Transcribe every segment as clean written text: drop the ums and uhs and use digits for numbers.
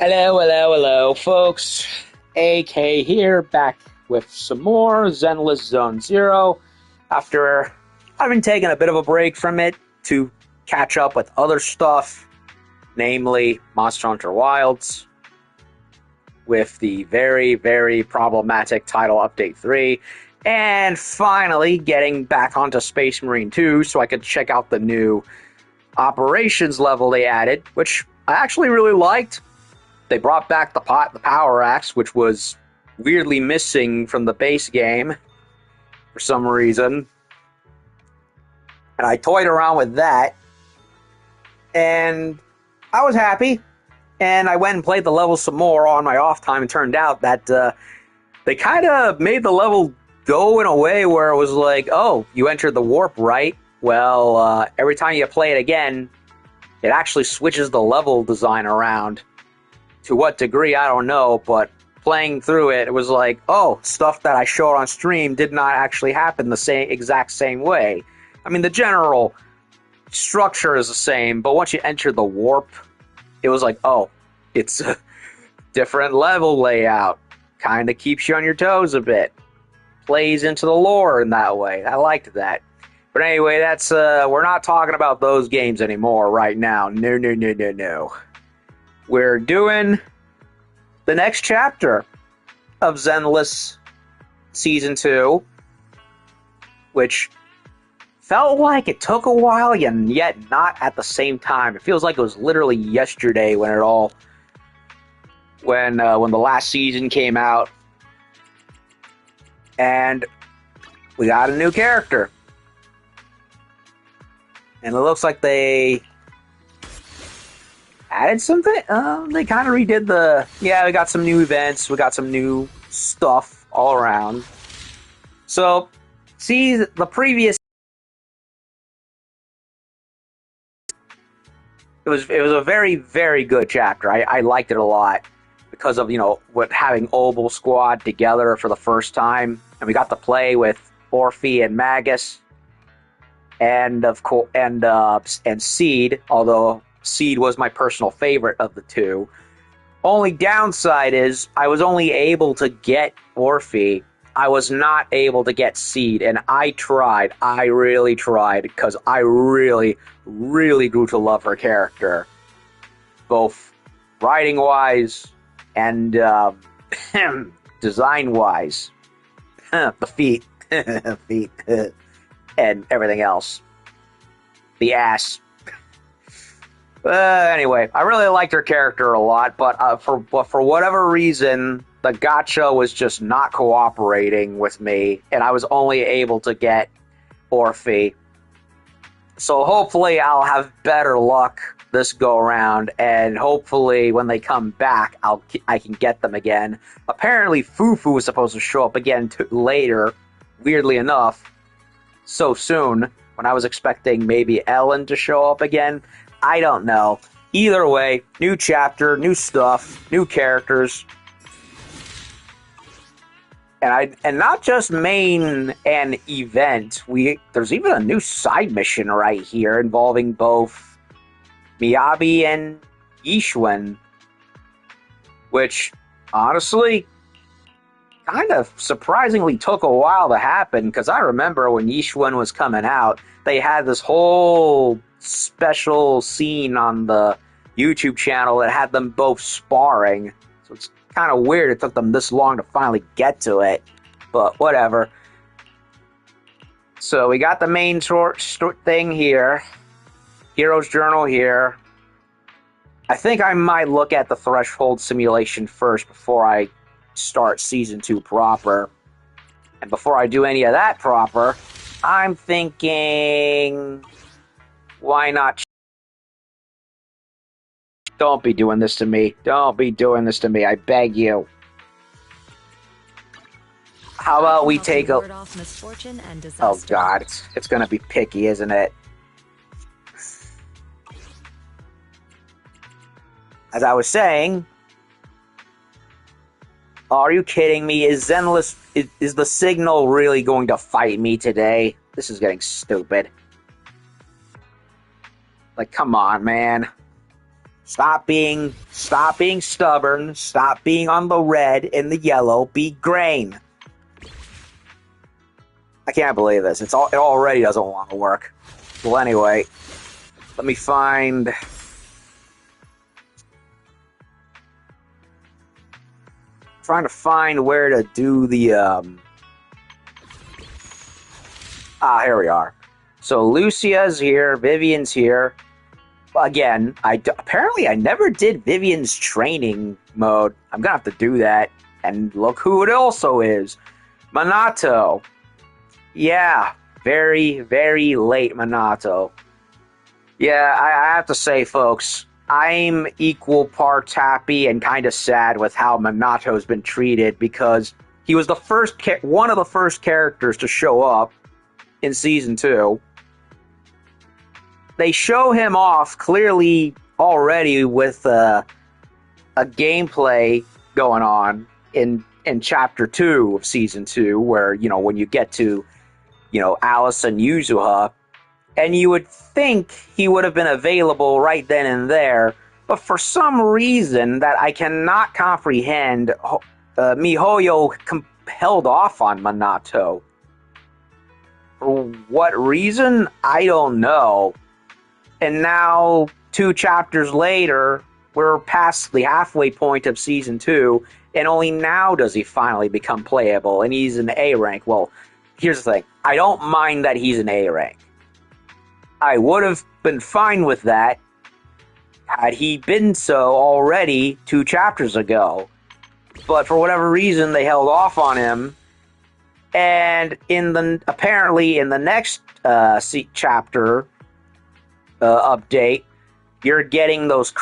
Hello, folks. AK here, back with some more Zenless Zone Zero. After having taken a bit of a break from it to catch up with other stuff, namely Monster Hunter Wilds, with the very, very problematic title update 3, and finally getting back onto Space Marine 2 so I could check out the new operations level they added, which I actually really liked. They brought back the power axe, which was weirdly missing from the base game for some reason. And I toyed around with that, and I was happy. And I went and played the level some more on my off time, and turned out that they kind of made the level go in a way where it was like, oh, you entered the warp, right? Well, every time you play it again, it actually switches the level design around. To what degree, I don't know, but playing through it, it was like, oh, stuff that I showed on stream did not actually happen the exact same way. I mean, the general structure is the same, but once you enter the warp, it was like, oh, it's a different level layout. Kind of keeps you on your toes a bit. Plays into the lore in that way. I liked that. But anyway, that's we're not talking about those games anymore right now. No. We're doing the next chapter of Zenless Season 2, which felt like it took a while, and yet not at the same time. It feels like it was literally yesterday when the last season came out, and we got a new character, and it looks like they added something. They kind of redid we got some new events, we got some new stuff all around. So, see, the previous, it was a very, very good chapter. I liked it a lot because of, having Obel Squad together for the first time, and we got to play with Orphe and Magus, and of course, and Seed, although Seed was my personal favorite of the two. Only downside is I was only able to get Orphe. I was not able to get Seed, and I tried. I really tried, because I really, really grew to love her character, both writing-wise and design-wise. The feet. Feet. And everything else. The ass. Anyway, I really liked her character a lot, but for whatever reason, the gacha was just not cooperating with me, and I was only able to get Orphe. So hopefully I'll have better luck this go around, and hopefully when they come back, I can get them again. Apparently Fufu was supposed to show up again later, weirdly enough, so soon, when I was expecting maybe Ellen to show up again. I don't know. Either way, new chapter, new stuff, new characters. And not just main and event. There's even a new side mission right here involving both Miyabi and Yishun, which honestly kind of surprisingly took a while to happen, because I remember when Yishun was coming out, they had this whole special scene on the YouTube channel that had them both sparring. So it's kind of weird it took them this long to finally get to it, but whatever. So we got the main thing here, Hero's Journal here. I think I might look at the Threshold simulation first before I start Season 2 proper. And before I do any of that proper, I'm thinking, why not? Don't be doing this to me. Don't be doing this to me. I beg you. How about we take a... Oh, God. It's going to be picky, isn't it? As I was saying... Are you kidding me? Is Zenless... Is the signal really going to fight me today? This is getting stupid. Like, come on, man. Stop being stubborn. Stop being on the red and the yellow. Be grain. I can't believe this. It already doesn't want to work. Well, anyway, let me find. Trying to find where to do the. Here we are. So Lucia's here. Vivian's here. Again, apparently I never did Vivian's training mode. I'm gonna have to do that. And look who it also is. Minato. Yeah, very, very late Minato. Yeah, I have to say, folks, I'm equal parts happy and kind of sad with how Minato's been treated because he was one of the first characters to show up in Season 2. They show him off clearly already with a gameplay going on in Chapter 2 of Season 2 where, when you get to, Alice and Yuzuha, and you would think he would have been available right then and there, but for some reason that I cannot comprehend, MiHoYo held off on Minato. For what reason? I don't know. And now, 2 chapters later, we're past the halfway point of Season 2, and only now does he finally become playable, and he's an A rank. Well, here's the thing. I don't mind that he's an A rank. I would have been fine with that had he been so already 2 chapters ago. But for whatever reason, they held off on him. And apparently in the next chapter update, you're getting those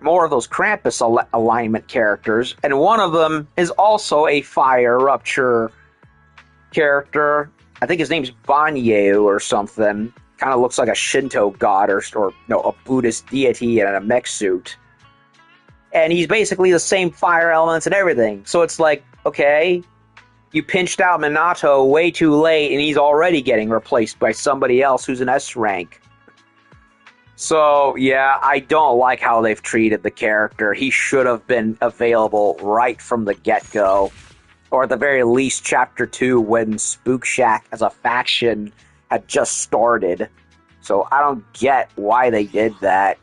more of those Krampus alignment characters, and one of them is also a Fire Rupture character. I think his name's Banyu or something. Kind of looks like a Shinto god or a Buddhist deity in a mech suit. And he's basically the same fire elements and everything. So it's like, okay, you pinched out Minato way too late, and he's already getting replaced by somebody else who's an S rank. So, yeah, I don't like how they've treated the character. He should have been available right from the get-go. Or at the very least, Chapter 2, when Spook Shack as a faction had just started. So I don't get why they did that.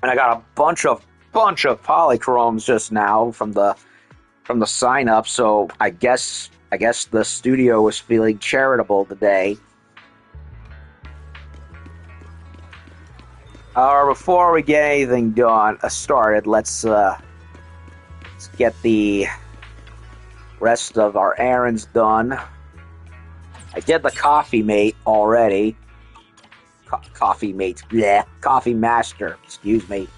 And I got a bunch of polychromes just now from the sign up, so I guess the studio was feeling charitable today. Before we get anything started, let's get the rest of our errands done. I did the coffee mate already. Coffee mate, bleh. Coffee master, excuse me.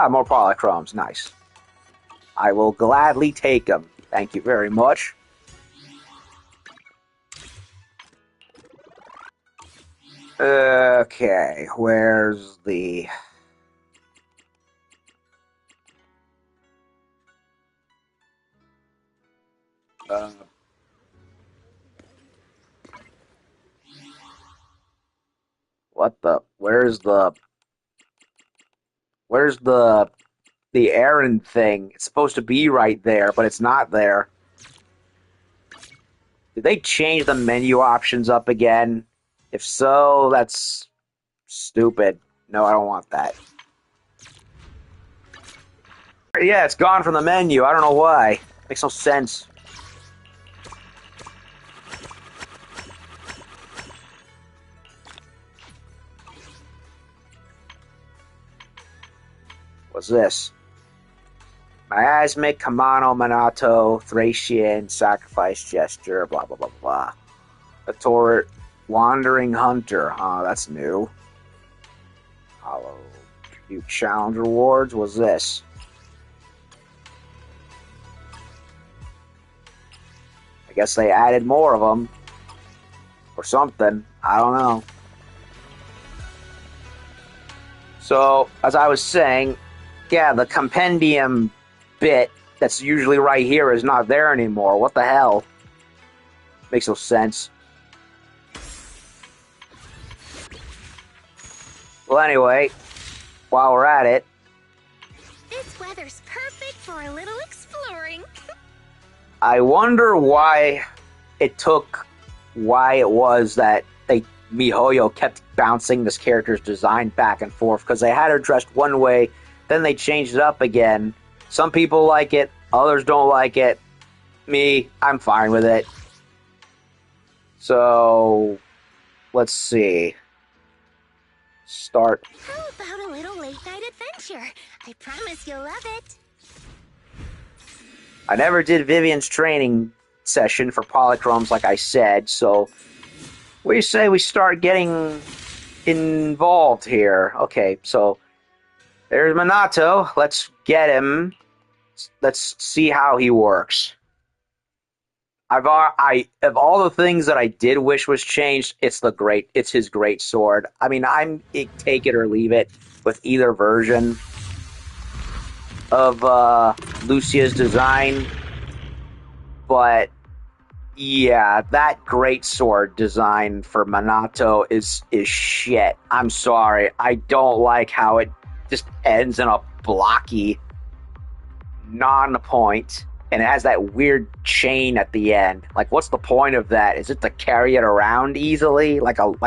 More polychromes, nice. I will gladly take them. Thank you very much. Okay, where's the... what the... Where's the errand thing? It's supposed to be right there, but it's not there. Did they change the menu options up again? If so, that's stupid. No, I don't want that. Yeah, it's gone from the menu. I don't know why. Makes no sense. What's this? Miasmic, Kamano, Minato, Thracian, Sacrifice Gesture, blah, blah, blah, blah. A Torrent, Wandering Hunter. That's new. Hollow. Tribute Challenge Rewards. What's this? I guess they added more of them. or something. I don't know. So, as I was saying, yeah, the compendium bit that's usually right here is not there anymore. What the hell? Makes no sense. Well, anyway, while we're at it... This weather's perfect for a little exploring. I wonder why it was that MiHoYo kept bouncing this character's design back and forth, because they had her dressed one way, then they changed it up again. Some people like it, others don't like it. Me, I'm fine with it. So, let's see. Start. How about a little late night adventure? I promise you'll love it. I never did Vivian's training session for polychromes like I said, so what do you say we start getting involved here? Okay, so there's Minato. Let's get him. Let's see how he works. Of all the things that I did wish was changed, it's his great sword. I mean, take it or leave it with either version of Lucia's design, but yeah, that great sword design for Minato is shit. I'm sorry, I don't like how it just ends in a blocky non-point. And it has that weird chain at the end. Like, what's the point of that? Is it to carry it around easily, like a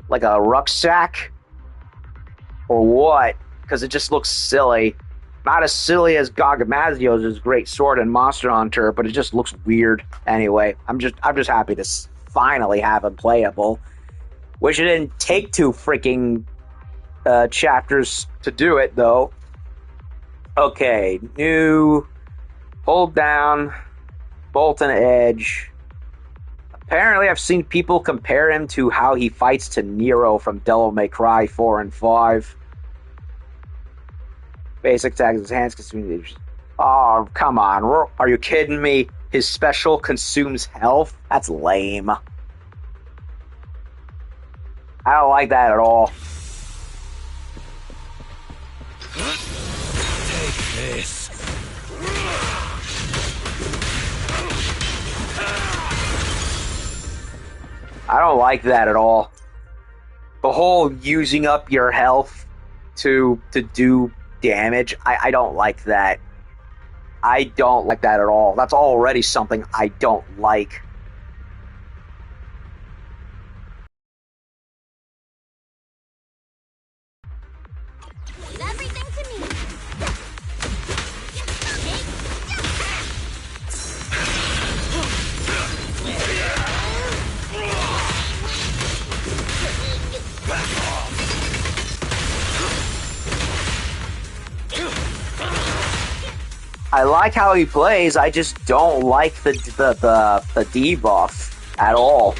rucksack, or what? Because it just looks silly. Not as silly as Gagamazio's great sword in Monster Hunter, but it just looks weird. Anyway, I'm just happy to finally have him playable. Wish it didn't take 2 freaking chapters to do it, though. Okay, new. Hold down, bolt and edge. Apparently, I've seen people compare him to how he fights to Nero from Devil May Cry 4 and 5. Basic attacks, his hands consume. Oh, come on. Are you kidding me? His special consumes health? That's lame. I don't like that at all. Take this. I don't like that at all. The whole using up your health to do damage, I don't like that. I don't like that at all. That's already something I don't like. Leave everything to me. I like how he plays, I just don't like the debuff at all.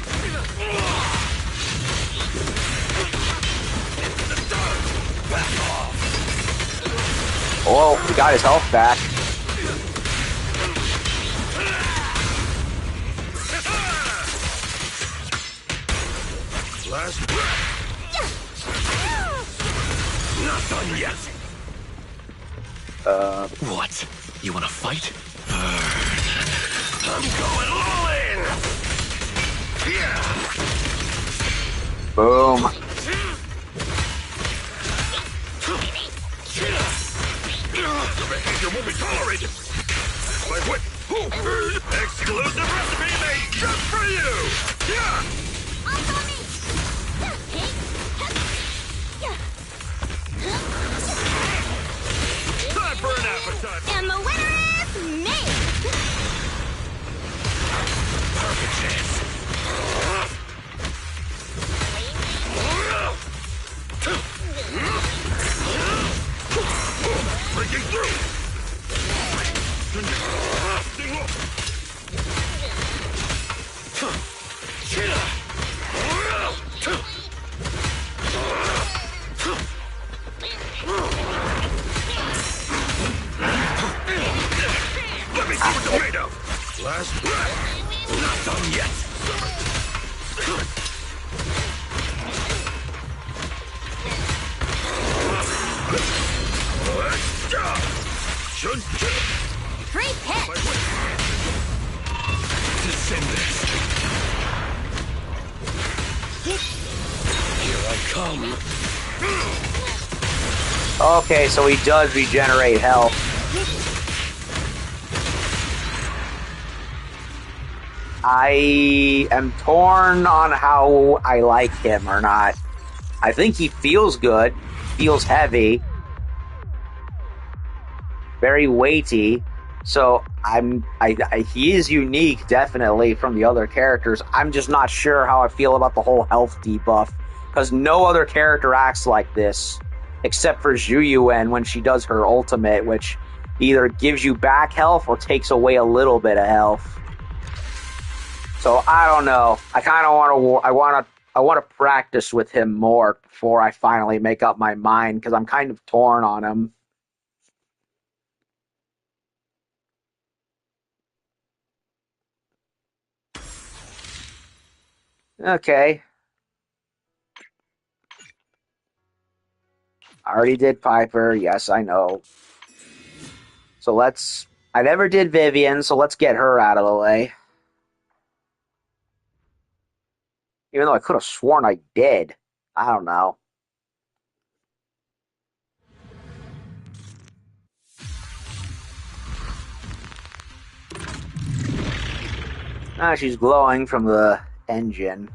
Oh, he got his health back. Last breath. Not done yet. What? You wanna fight? I'm going all in. Yeah. Boom. Your behavior won't be tolerated. My whip. Exclusive recipe made just for you. Yeah. Time for an appetite. And the winner is me! Perfect chance. Breaking through. Let me see what you're made of. Last breath. Not done yet. Free pitch! Zenless. Here I come. Okay, so he does regenerate health. I am torn on how I like him or not. I think he feels good, feels heavy, very weighty. So he is unique, definitely, from the other characters. I'm just not sure how I feel about the whole health debuff, because no other character acts like this, except for Zhuyuan when she does her ultimate, which either gives you back health or takes away a little bit of health. So I don't know. I kind of want to practice with him more before I finally make up my mind, because I'm kind of torn on him. Okay. I already did Piper. Yes, I know. So I never did Vivian, so let's get her out of the way. Even though I could have sworn I did. I don't know. Ah, she's glowing from the engine.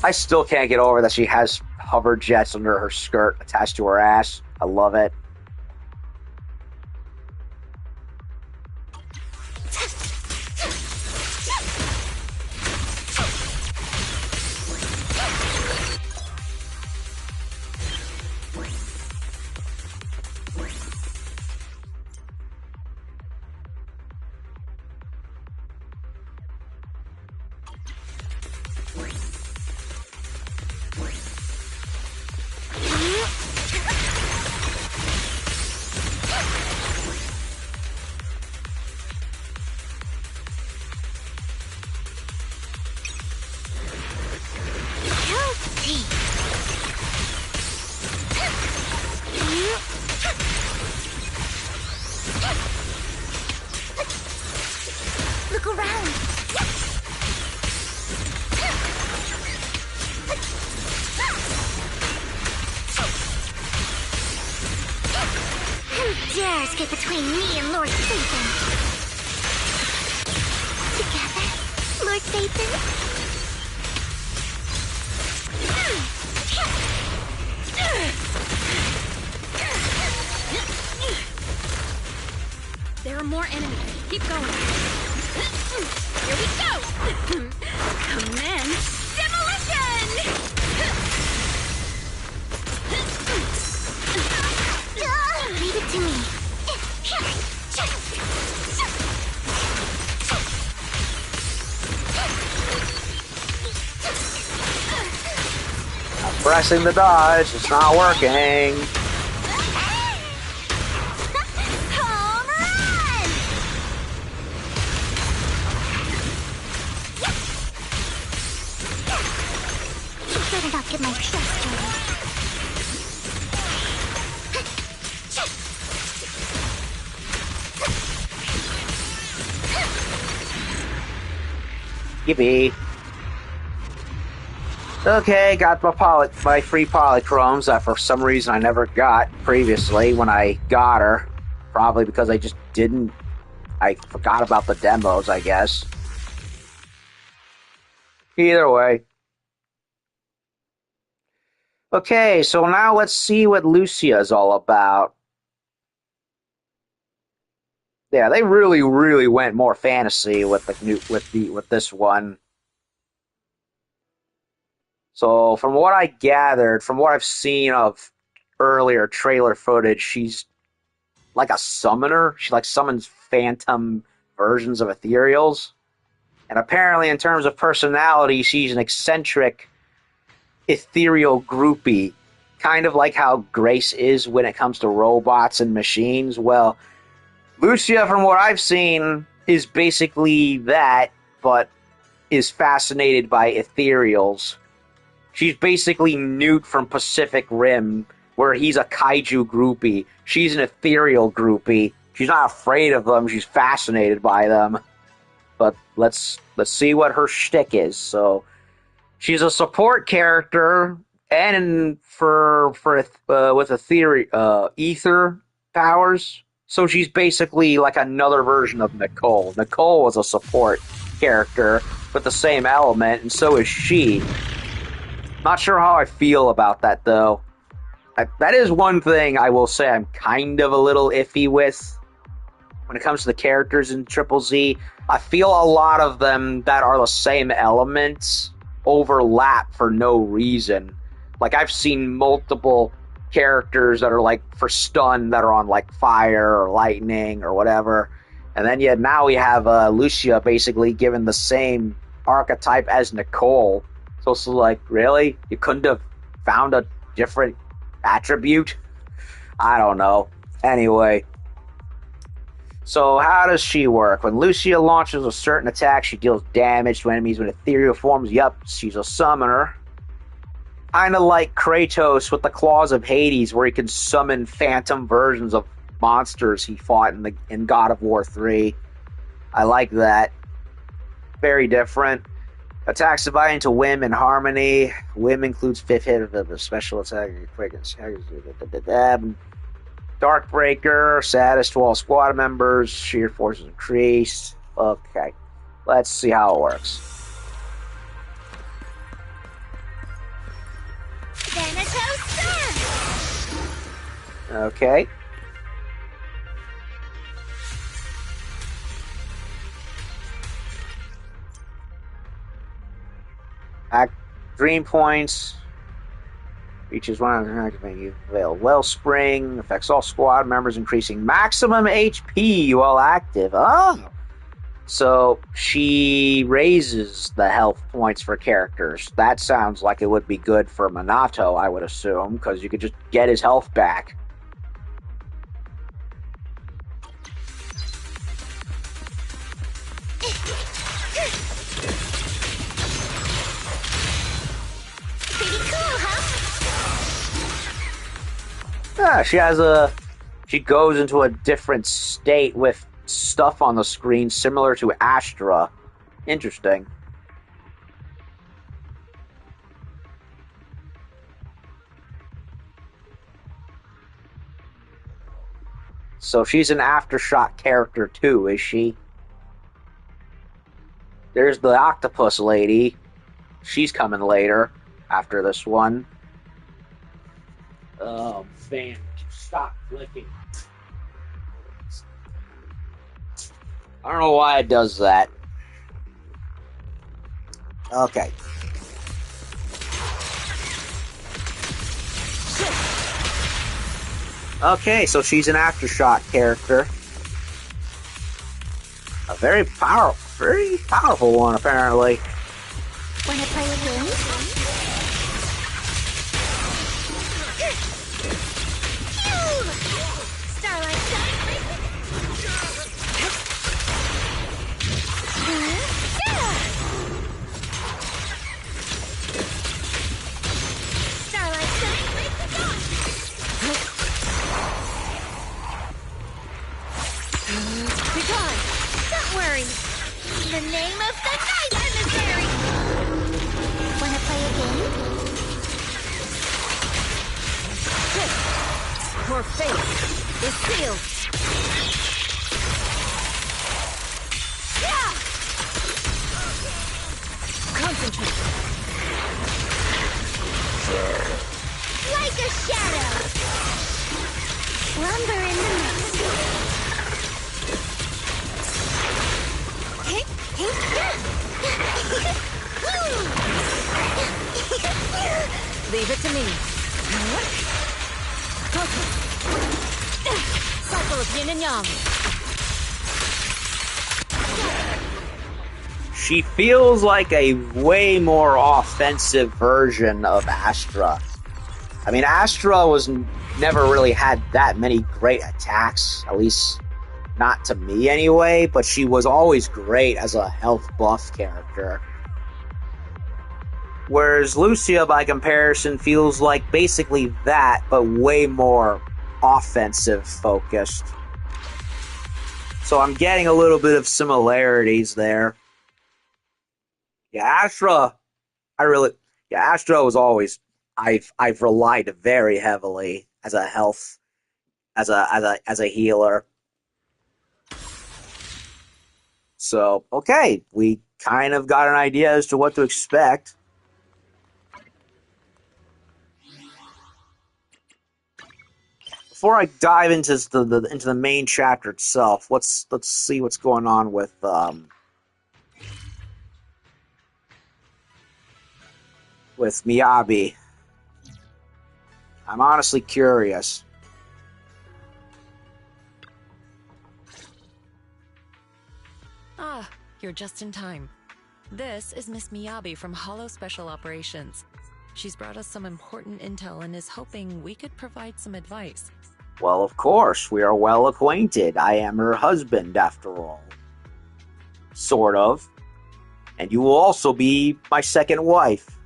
I still can't get over that she has hover jets under her skirt attached to her ass. I love it. Look around. Who dares get between me and Lord Satan? Together, Lord Satan? There are more enemies. Keep going. Here we go! Come in. Demolition! Leave it to me. I'm pressing the dodge. It's not working. Home run! You better not get my trust dirty. Yippee. Okay, got my free polychromes that for some reason I never got previously when I got her. Probably because I forgot about the demos, I guess. Either way. Okay, so now let's see what Lucia is all about. Yeah, they really, really went more fantasy with this one. So from what I gathered, from what I've seen of earlier trailer footage, she's like a summoner. She like summons phantom versions of Ethereals. And apparently, in terms of personality, she's an eccentric ethereal groupie. Kind of like how Grace is when it comes to robots and machines. Well, Lucia, from what I've seen, is basically that, but is fascinated by Ethereals. She's basically Newt from Pacific Rim, where he's a kaiju groupie. She's an ethereal groupie. She's not afraid of them, she's fascinated by them. But let's see what her shtick is. So she's a support character, and with ether powers. So she's basically like another version of Nicole. Nicole was a support character with the same element, and so is she. Not sure how I feel about that, though. That is one thing I will say I'm kind of a little iffy with when it comes to the characters in Triple Z. I feel a lot of them that are the same elements overlap for no reason. Like, I've seen multiple characters that are, like, for stun that are on, like, fire or lightning or whatever. And then, yeah, now we have Lucia basically given the same archetype as Nicole. So it's like, really? You couldn't have found a different attribute? I don't know. Anyway. So how does she work? When Lucia launches a certain attack, she deals damage to enemies when ethereal forms. Yup, she's a summoner. Kinda like Kratos with the Claws of Hades, where he can summon phantom versions of monsters he fought in God of War 3. I like that. Very different. Attacks divided into Whim and Harmony. Whim includes 5th hit of the special attack. Darkbreaker, saddest to all squad members. Sheer force is increased. Okay. Let's see how it works. Okay. Dream points. Reaches one activating Veil Wellspring. Affects all squad members, increasing maximum HP while active. Oh! So she raises the health points for characters. That sounds like it would be good for Minato, I would assume, because you could just get his health back. She goes into a different state with stuff on the screen similar to Astra. Interesting. So she's an Aftershock character too, is she? There's the octopus lady. She's coming later after this one. Oh, man. Stop clicking. I don't know why it does that. Okay. Okay, so she's an Aftershock character. A very powerful one, apparently. Wanna play a game? Starlight Shine. Starlight Shine. Be gone. Don't worry. In the name of the night emissary. Wanna play a game? Your fate is sealed. Yeah! Concentrate. Like a shadow. Slumber in the mist. Leave it to me. Cycle of yin and yang. She feels like a way more offensive version of Astra. I mean, Astra never really had that many great attacks, at least not to me anyway, but she was always great as a health buff character. Whereas Lucia, by comparison, feels like basically that, but way more offensive focused. So I'm getting a little bit of similarities there. Yeah, Astra was always I've relied very heavily as a health as a healer. So, okay, we kind of got an idea as to what to expect. Before I dive into the main chapter itself, let's see what's going on with Miyabi. I'm honestly curious. Ah, you're just in time. This is Miss Miyabi from Hollow Special Operations. She's brought us some important intel and is hoping we could provide some advice. Well, of course, we are well acquainted. I am her husband, after all. Sort of. And you will also be my second wife.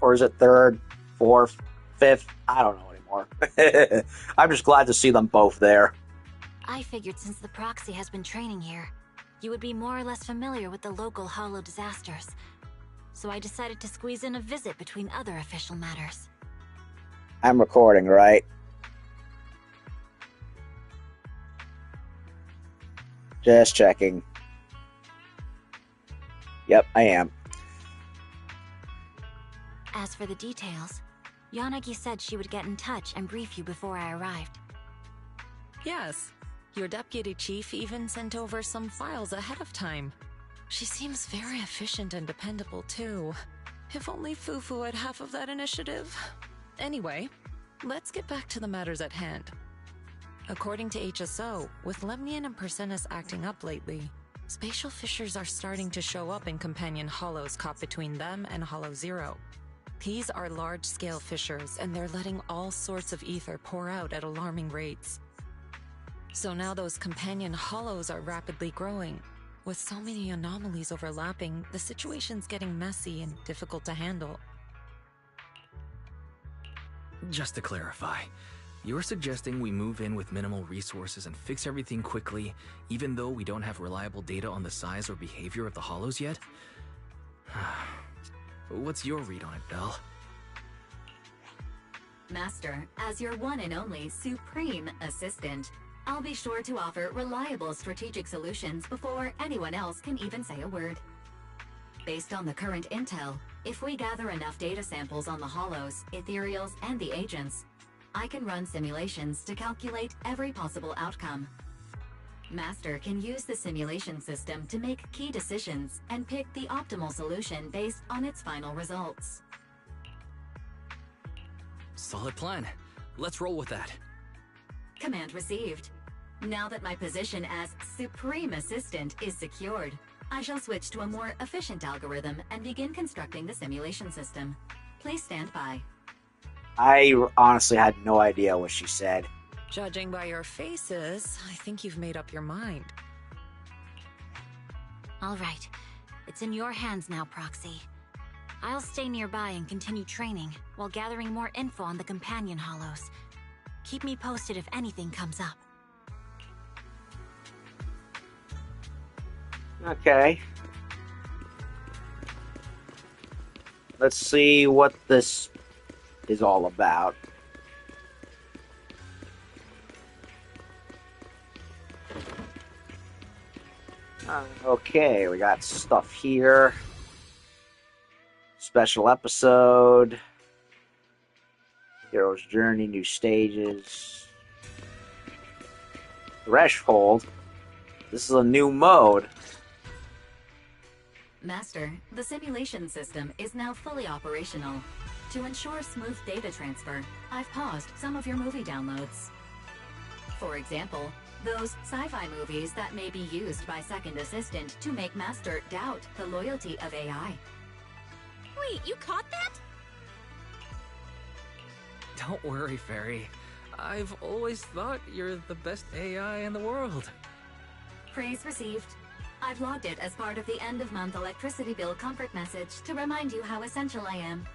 Or is it third, fourth, fifth? I don't know anymore. I'm just glad to see them both there. I figured since the proxy has been training here, you would be more or less familiar with the local hollow disasters. So I decided to squeeze in a visit between other official matters. I'm recording, right? Just checking. Yep, I am. As for the details, Yanagi said she would get in touch and brief you before I arrived. Yes, your deputy chief even sent over some files ahead of time. She seems very efficient and dependable too. If only Fufu had half of that initiative. Anyway, let's get back to the matters at hand. According to HSO, with Lemnian and Persenis acting up lately, spatial fissures are starting to show up in companion hollows caught between them and Hollow Zero. These are large-scale fissures, and they're letting all sorts of ether pour out at alarming rates. So now those companion hollows are rapidly growing. With so many anomalies overlapping, the situation's getting messy and difficult to handle. Just to clarify, you're suggesting we move in with minimal resources and fix everything quickly, even though we don't have reliable data on the size or behavior of the hollows yet? What's your read on it, Belle? Master, as your one and only supreme assistant, I'll be sure to offer reliable strategic solutions before anyone else can even say a word. Based on the current intel, if we gather enough data samples on the hollows, ethereals, and the agents, I can run simulations to calculate every possible outcome. Master can use the simulation system to make key decisions and pick the optimal solution based on its final results. Solid plan. Let's roll with that. Command received. Now that my position as Supreme Assistant is secured, I shall switch to a more efficient algorithm and begin constructing the simulation system. Please stand by. I honestly had no idea what she said. Judging by your faces, I think you've made up your mind. All right, it's in your hands now, Proxy. I'll stay nearby and continue training while gathering more info on the companion hollows. Keep me posted if anything comes up. Okay. Let's see what this is all about. Okay, we got stuff here. Special episode. Hero's Journey, new stages. Threshold. This is a new mode. Master, the simulation system is now fully operational. To ensure smooth data transfer, I've paused some of your movie downloads. For example, Those sci-fi movies that may be used by Second Assistant to make Master doubt the loyalty of AI. Wait, you caught that? Don't worry, Fairy. I've always thought you're the best AI in the world. Praise received. I've logged it as part of the end-of-month electricity bill comfort message to remind you how essential I am.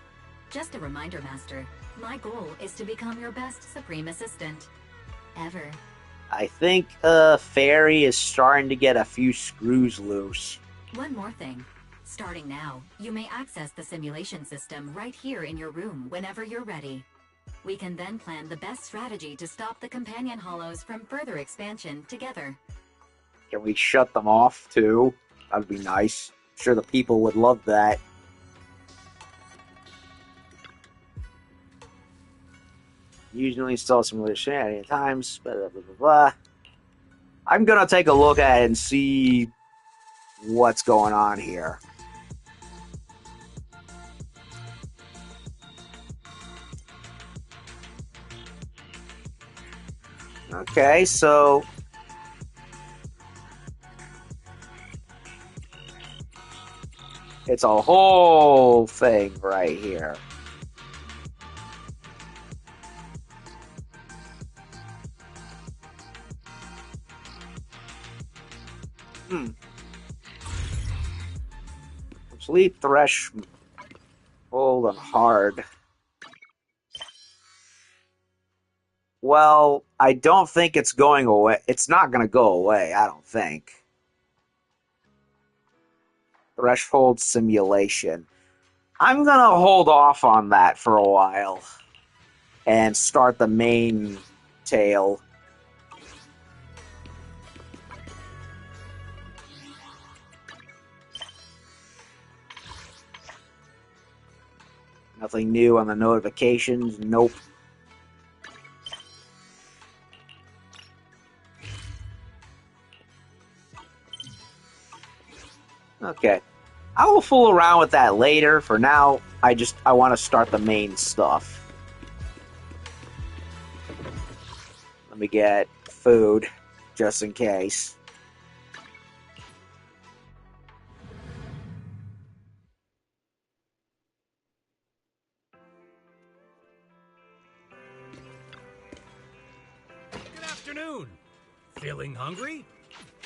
Just a reminder, Master. My goal is to become your best Supreme Assistant. Ever. I think Fairy is starting to get a few screws loose. One more thing. Starting now, you may access the simulation system right here in your room whenever you're ready. We can then plan the best strategy to stop the companion hollows from further expansion together. Can we shut them off too? That'd be nice. I'm sure the people would love that. Usually install simulation at times, blah, blah, blah, blah, blah. I'm gonna take a look at it and see what's going on here. Okay, so it's a whole thing right here. Complete threshold and hard. Well, I don't think it's going away. It's not going to go away, I don't think. Threshold simulation. I'm going to hold off on that for a while and start the main tale. Nothing new on the notifications. Nope. Okay. I will fool around with that later. For now, I want to start the main stuff. Let me get food, just in case. Good afternoon. Feeling hungry?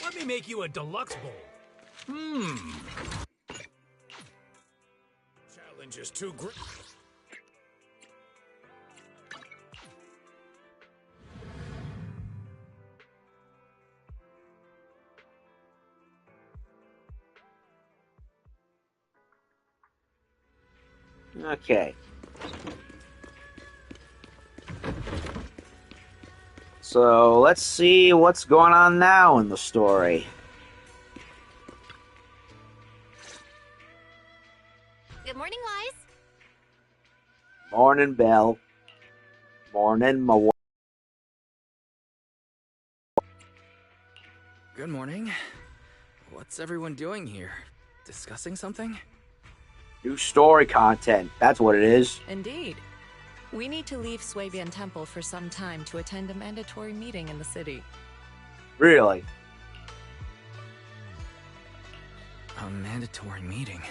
Let me make you a deluxe bowl. Challenge is too great. Okay. So, let's see what's going on now in the story. Good morning, Wise. Morning, Belle. Morning, my. Good morning. What's everyone doing here? Discussing something? New story content. That's what it is. Indeed. We need to leave Swabian Temple for some time to attend a mandatory meeting in the city. Really? A mandatory meeting.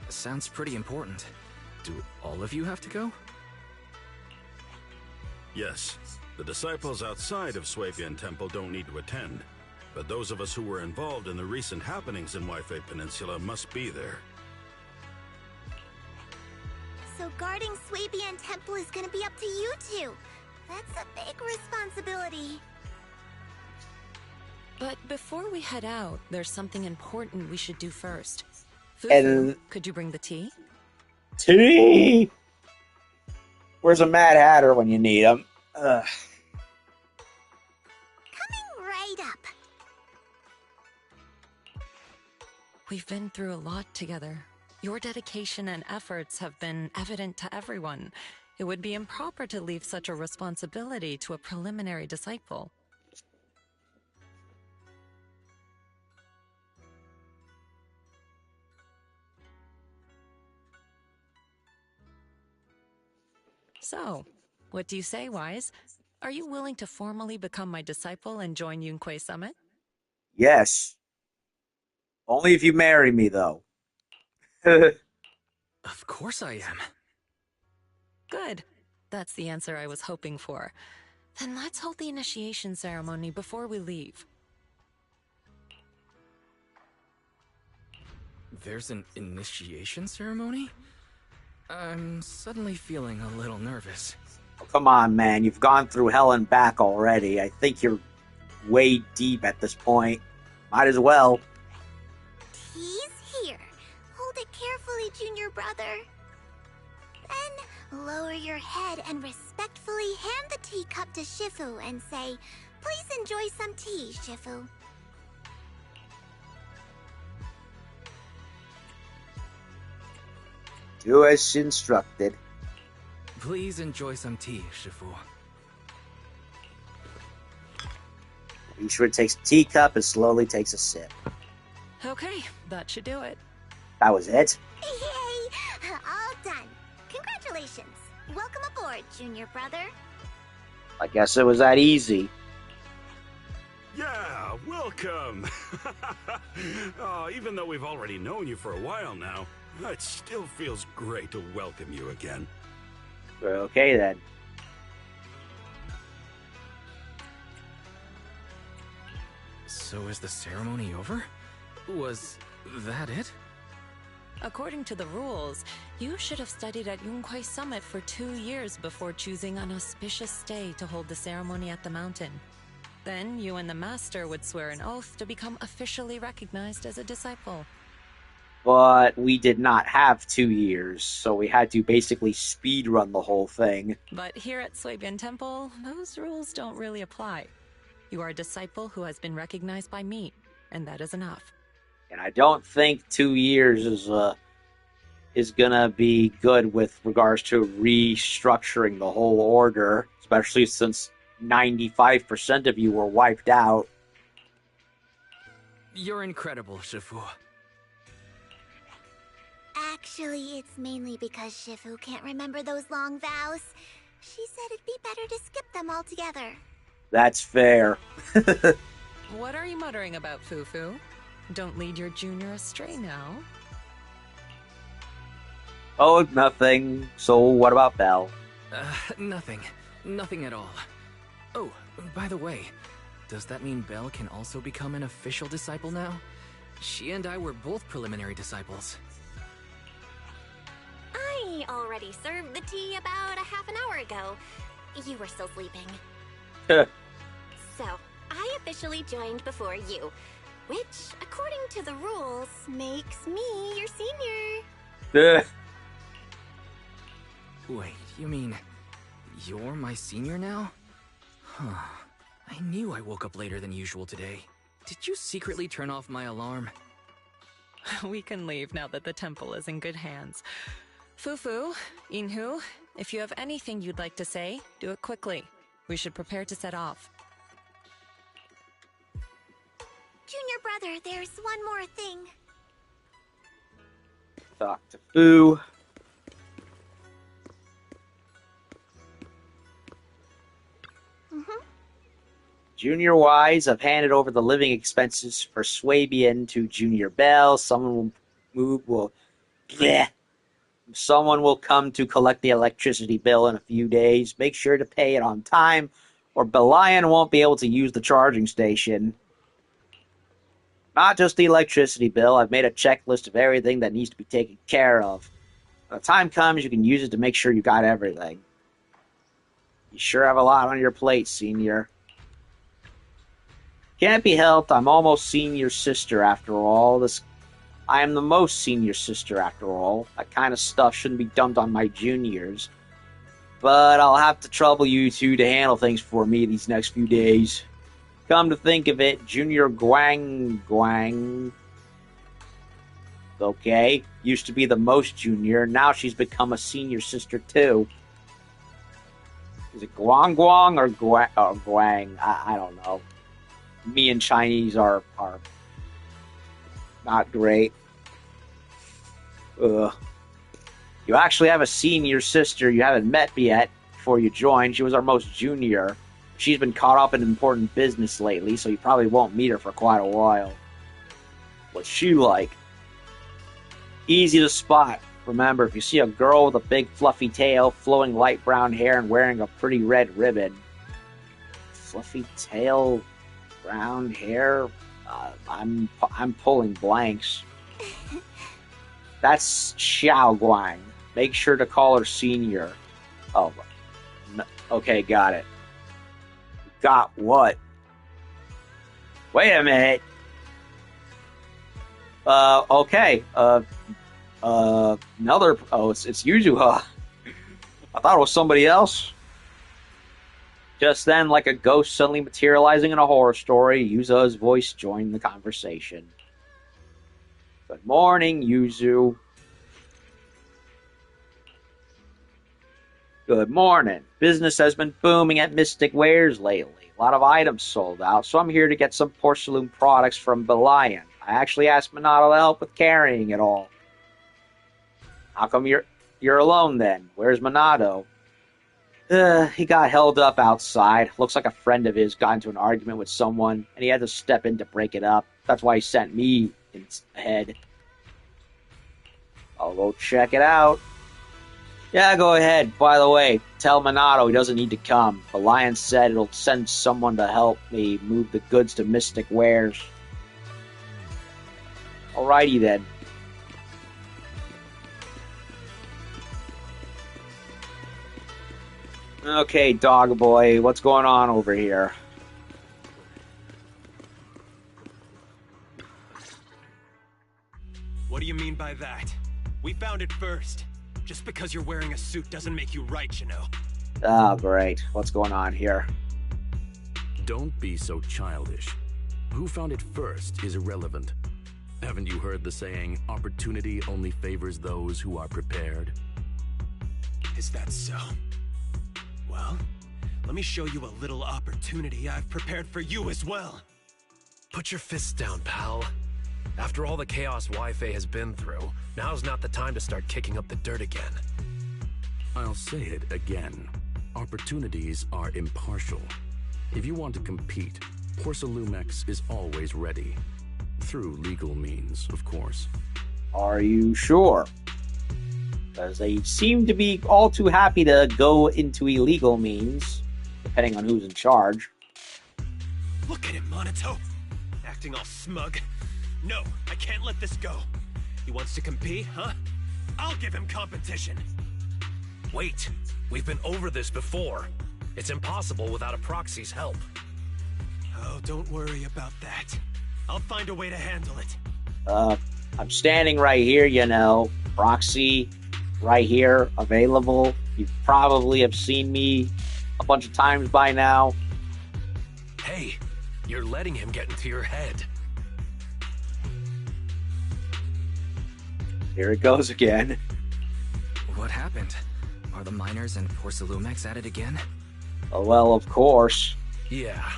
Sounds pretty important. Do all of you have to go? Yes, the disciples outside of Swabian Temple don't need to attend, but those of us who were involved in the recent happenings in Wi-Fi Peninsula must be there. So guarding Swabian Temple is gonna be up to you two. That's a big responsibility. But before we head out, there's something important we should do first. And- Fufu, could you bring the tea? Tea! Where's a Mad Hatter when you need him? Coming right up. We've been through a lot together. Your dedication and efforts have been evident to everyone. It would be improper to leave such a responsibility to a preliminary disciple. So, what do you say, Wise? Are you willing to formally become my disciple and join Yunquei Summit? Yes. Only if you marry me, though. Of course I am. Good. That's the answer I was hoping for. Then let's hold the initiation ceremony before we leave. There's an initiation ceremony? I'm suddenly feeling a little nervous. Oh, come on, man. You've gone through hell and back already. I think you're way deep at this point. Might as well. Tea's here. Hold it carefully, junior brother. Then lower your head and respectfully hand the teacup to Shifu and say, "Please enjoy some tea, Shifu." Do as instructed. Please enjoy some tea, Shifu. Be sure it takes a teacup and slowly takes a sip. Okay, that should do it. That was it? Yay! All done. Congratulations. Welcome aboard, junior brother. I guess it was that easy. Yeah, welcome! Oh, even though we've already known you for a while now, it still feels great to welcome you again. Okay, then. So is the ceremony over? Was that it? According to the rules, you should have studied at Yunquei Summit for 2 years before choosing an auspicious day to hold the ceremony at the mountain. Then you and the master would swear an oath to become officially recognized as a disciple. But we did not have 2 years, so we had to basically speed run the whole thing. But here at Swabian Temple, those rules don't really apply. You are a disciple who has been recognized by me, and that is enough. And I don't think 2 years is gonna be good with regards to restructuring the whole order, especially since 95% of you were wiped out. You're incredible, Shifu. Actually, it's mainly because Shifu can't remember those long vows. She said it'd be better to skip them altogether. That's fair. What are you muttering about, Fufu? Don't lead your junior astray now. Oh, nothing. So what about Belle? Nothing. Nothing at all. Oh, by the way, does that mean Belle can also become an official disciple now? She and I were both preliminary disciples. I already served the tea about a half an hour ago. You were still sleeping. So, I officially joined before you, which, according to the rules, makes me your senior. Wait, you mean you're my senior now? Huh. I knew I woke up later than usual today. Did you secretly turn off my alarm? We can leave now that the temple is in good hands. Fufu, Inhu, if you have anything you'd like to say, do it quickly. We should prepare to set off. Junior brother, there's one more thing. Talk to Fu. Junior Wise have handed over the living expenses for Swabian to Junior Bell. Someone will come to collect the electricity bill in a few days. Make sure to pay it on time, or Belian won't be able to use the charging station. Not just the electricity bill. I've made a checklist of everything that needs to be taken care of. When the time comes, you can use it to make sure you got everything. You sure have a lot on your plate, Senior. Can't be helped. I'm almost senior sister after all. I am the most senior sister after all. That kind of stuff shouldn't be dumped on my juniors. But I'll have to trouble you two to handle things for me these next few days. Come to think of it, Junior Guang. Okay, used to be the most junior. Now she's become a senior sister too. Is it Guang or Guang? I don't know. Me and Chinese are not great. Ugh. You actually have a senior sister you haven't met yet before you joined. She was our most junior. She's been caught up in important business lately, so you probably won't meet her for quite a while. What's she like? Easy to spot. Remember, if you see a girl with a big fluffy tail, flowing light brown hair, and wearing a pretty red ribbon... Fluffy tail, brown hair... I'm pulling blanks. That's Xiao Guang. Make sure to call her senior. Oh, no, okay, got it. Got what? Wait a minute. Okay. Another. Oh, it's Yuzu, huh? I thought it was somebody else. Just then, like a ghost suddenly materializing in a horror story, Yuzu's voice joined the conversation. Good morning, Yuzu. Good morning. Business has been booming at Mystic Wares lately. A lot of items sold out, so I'm here to get some porcelain products from Belian. I actually asked Minato to help with carrying it all. How come you're alone then? Where's Minato? He got held up outside. Looks like a friend of his got into an argument with someone, and he had to step in to break it up. That's why he sent me ahead. I'll go check it out. Yeah, go ahead. By the way, tell Minato he doesn't need to come. The lion said it'll send someone to help me move the goods to Mystic Wares. Alrighty then. Okay, dog boy, what's going on over here? What do you mean by that? We found it first. Just because you're wearing a suit doesn't make you right, you know. Oh, great. What's going on here? Don't be so childish. Who found it first is irrelevant. Haven't you heard the saying, opportunity only favors those who are prepared? Is that so? Well, let me show you a little opportunity I've prepared for you as well. Put your fists down, pal. After all the chaos Wi-Fi has been through, now's not the time to start kicking up the dirt again. I'll say it again. Opportunities are impartial. If you want to compete, Porcelumex is always ready. Through legal means, of course. Are you sure? Because they seem to be all too happy to go into illegal means, depending on who's in charge. Look at him, Minato! Acting all smug. No, I can't let this go. He wants to compete, huh? I'll give him competition. Wait, we've been over this before. It's impossible without a proxy's help. Oh, don't worry about that. I'll find a way to handle it. I'm standing right here, you know. Proxy, right here, available. You probably have seen me a bunch of times by now. Hey, you're letting him get into your head. Here it goes again. What happened? Are the miners and Porcelumex at it again? Oh, well, of course. Yeah,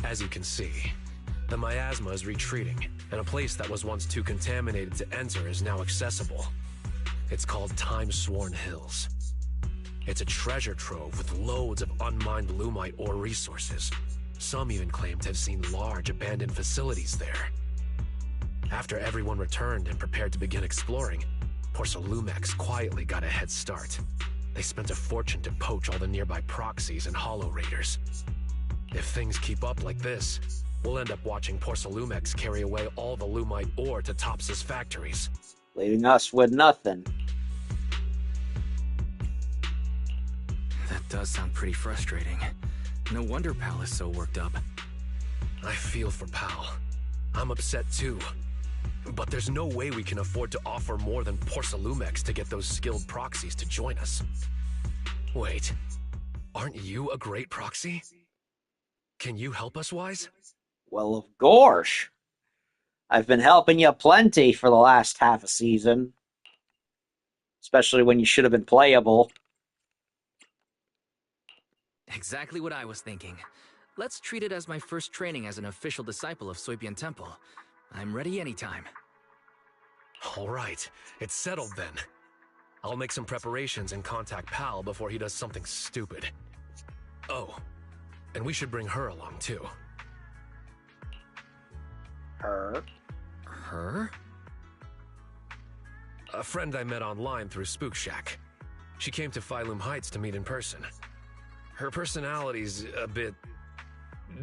as you can see. The miasma is retreating, and a place that was once too contaminated to enter is now accessible. It's called Timesworn Hills. It's a treasure trove with loads of unmined Lumite ore resources. Some even claim to have seen large abandoned facilities there. After everyone returned and prepared to begin exploring, Porcelumex quietly got a head start. They spent a fortune to poach all the nearby proxies and hollow raiders. If things keep up like this, we'll end up watching Porcelumex carry away all the Lumite ore to Tops's factories. Leaving us with nothing. That does sound pretty frustrating. No wonder Pal is so worked up. I feel for Pal. I'm upset too. But there's no way we can afford to offer more than Porcelumex to get those skilled proxies to join us. Wait, aren't you a great proxy? Can you help us, Wise? Well, of course. I've been helping you plenty for the last half a season. Especially when you should have been playable. Exactly what I was thinking. Let's treat it as my first training as an official disciple of Swepian Temple. I'm ready anytime. All right, it's settled then. I'll make some preparations and contact Pal before he does something stupid. Oh, And we should bring her along, too. Her? Her? A friend I met online through Spook Shack. She came to Phylum Heights to meet in person. Her personality's a bit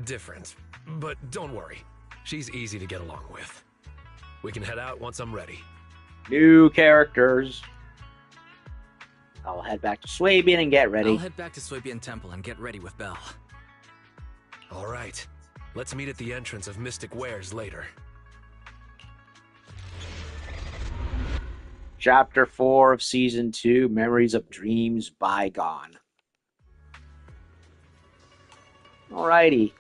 different, but don't worry. She's easy to get along with. We can head out once I'm ready. New characters. I'll head back to Swabian and get ready. I'll head back to Swabian Temple and get ready with Belle. All right. Let's meet at the entrance of Mystic Wares later. Chapter 4 of Season 2, Memories of Dreams Bygone. Alrighty.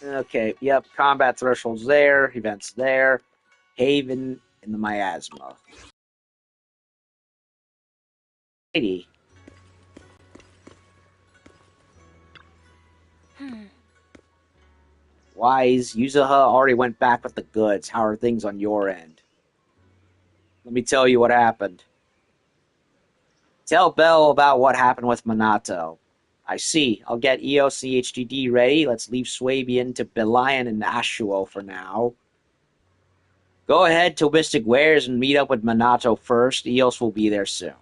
Okay, yep, combat thresholds there, events there, Haven in the Miasma. Alrighty. Wise, Yuzuha already went back with the goods. How are things on your end? Let me tell you what happened. Tell Belle about what happened with Minato. I see. I'll get EOC HDD ready. Let's leave Swabian to Belian and Ashuo for now. Go ahead to Mystic Wares and meet up with Minato first. Eos will be there soon.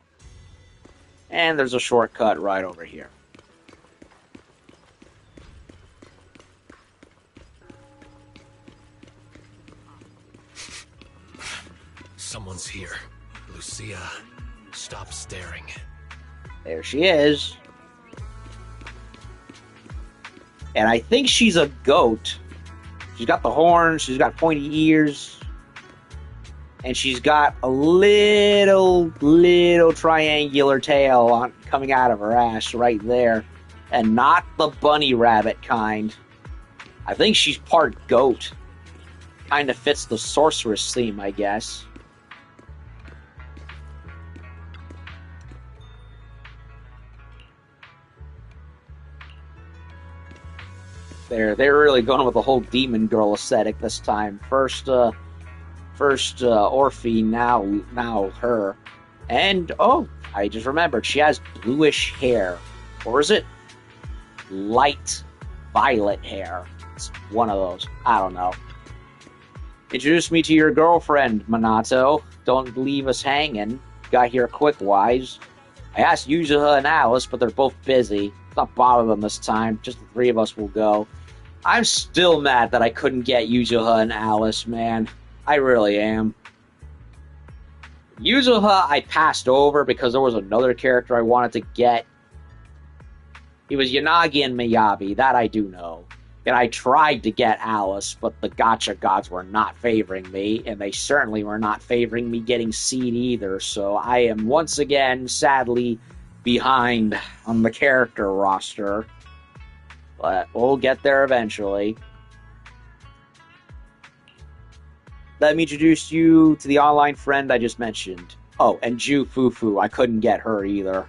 And there's a shortcut right over here. Someone's here. Lucia, stop staring. There she is. And I think she's a goat. She's got the horns, she's got pointy ears. And she's got a little triangular tail coming out of her ass right there. And not the bunny rabbit kind. I think she's part goat. Kind of fits the sorceress theme, I guess. They're really going with the whole demon girl aesthetic this time. First Orphe, now her. And, oh, I just remembered, she has bluish hair. Or is it light violet hair? It's one of those. I don't know. Introduce me to your girlfriend, Minato. Don't leave us hanging. Got here quick, Wise. I asked Yuzuha and Alice, but they're both busy. Let's not bother them this time. Just the three of us will go. I'm still mad that I couldn't get Yuzuha and Alice, man. I really am. Yuzuha I passed over because there was another character I wanted to get. It was Yanagi and Miyabi, that I do know. And I tried to get Alice, but the gacha gods were not favoring me, and they certainly were not favoring me getting Seed either, so I am once again, sadly, behind on the character roster. But we'll get there eventually. Let me introduce you to the online friend I just mentioned. Oh, and Ju Fufu. I couldn't get her either.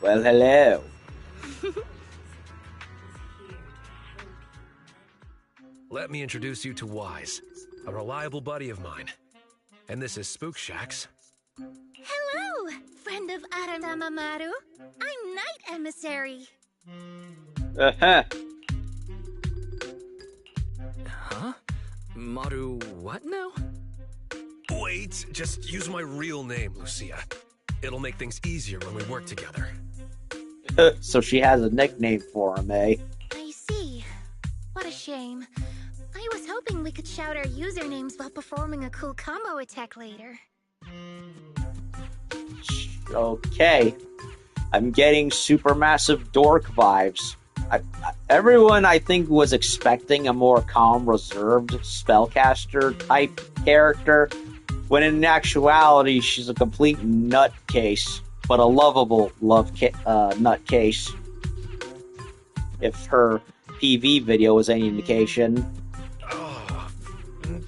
Well, hello. Let me introduce you to Wise, a reliable buddy of mine. And this is Spook Shack's. Hello, friend of Aranamamaru. I'm Night Emissary. Uh-huh. Huh? Maru what now? Wait, just use my real name, Lucia. It'll make things easier when we work together. So she has a nickname for him, eh? I see. What a shame. I was hoping we could shout our usernames while performing a cool combo attack later. Okay. I'm getting supermassive dork vibes. Everyone, I think, was expecting a more calm, reserved spellcaster type character, when in actuality, she's a complete nutcase, but a lovable nutcase. If her PV video was any indication. Oh,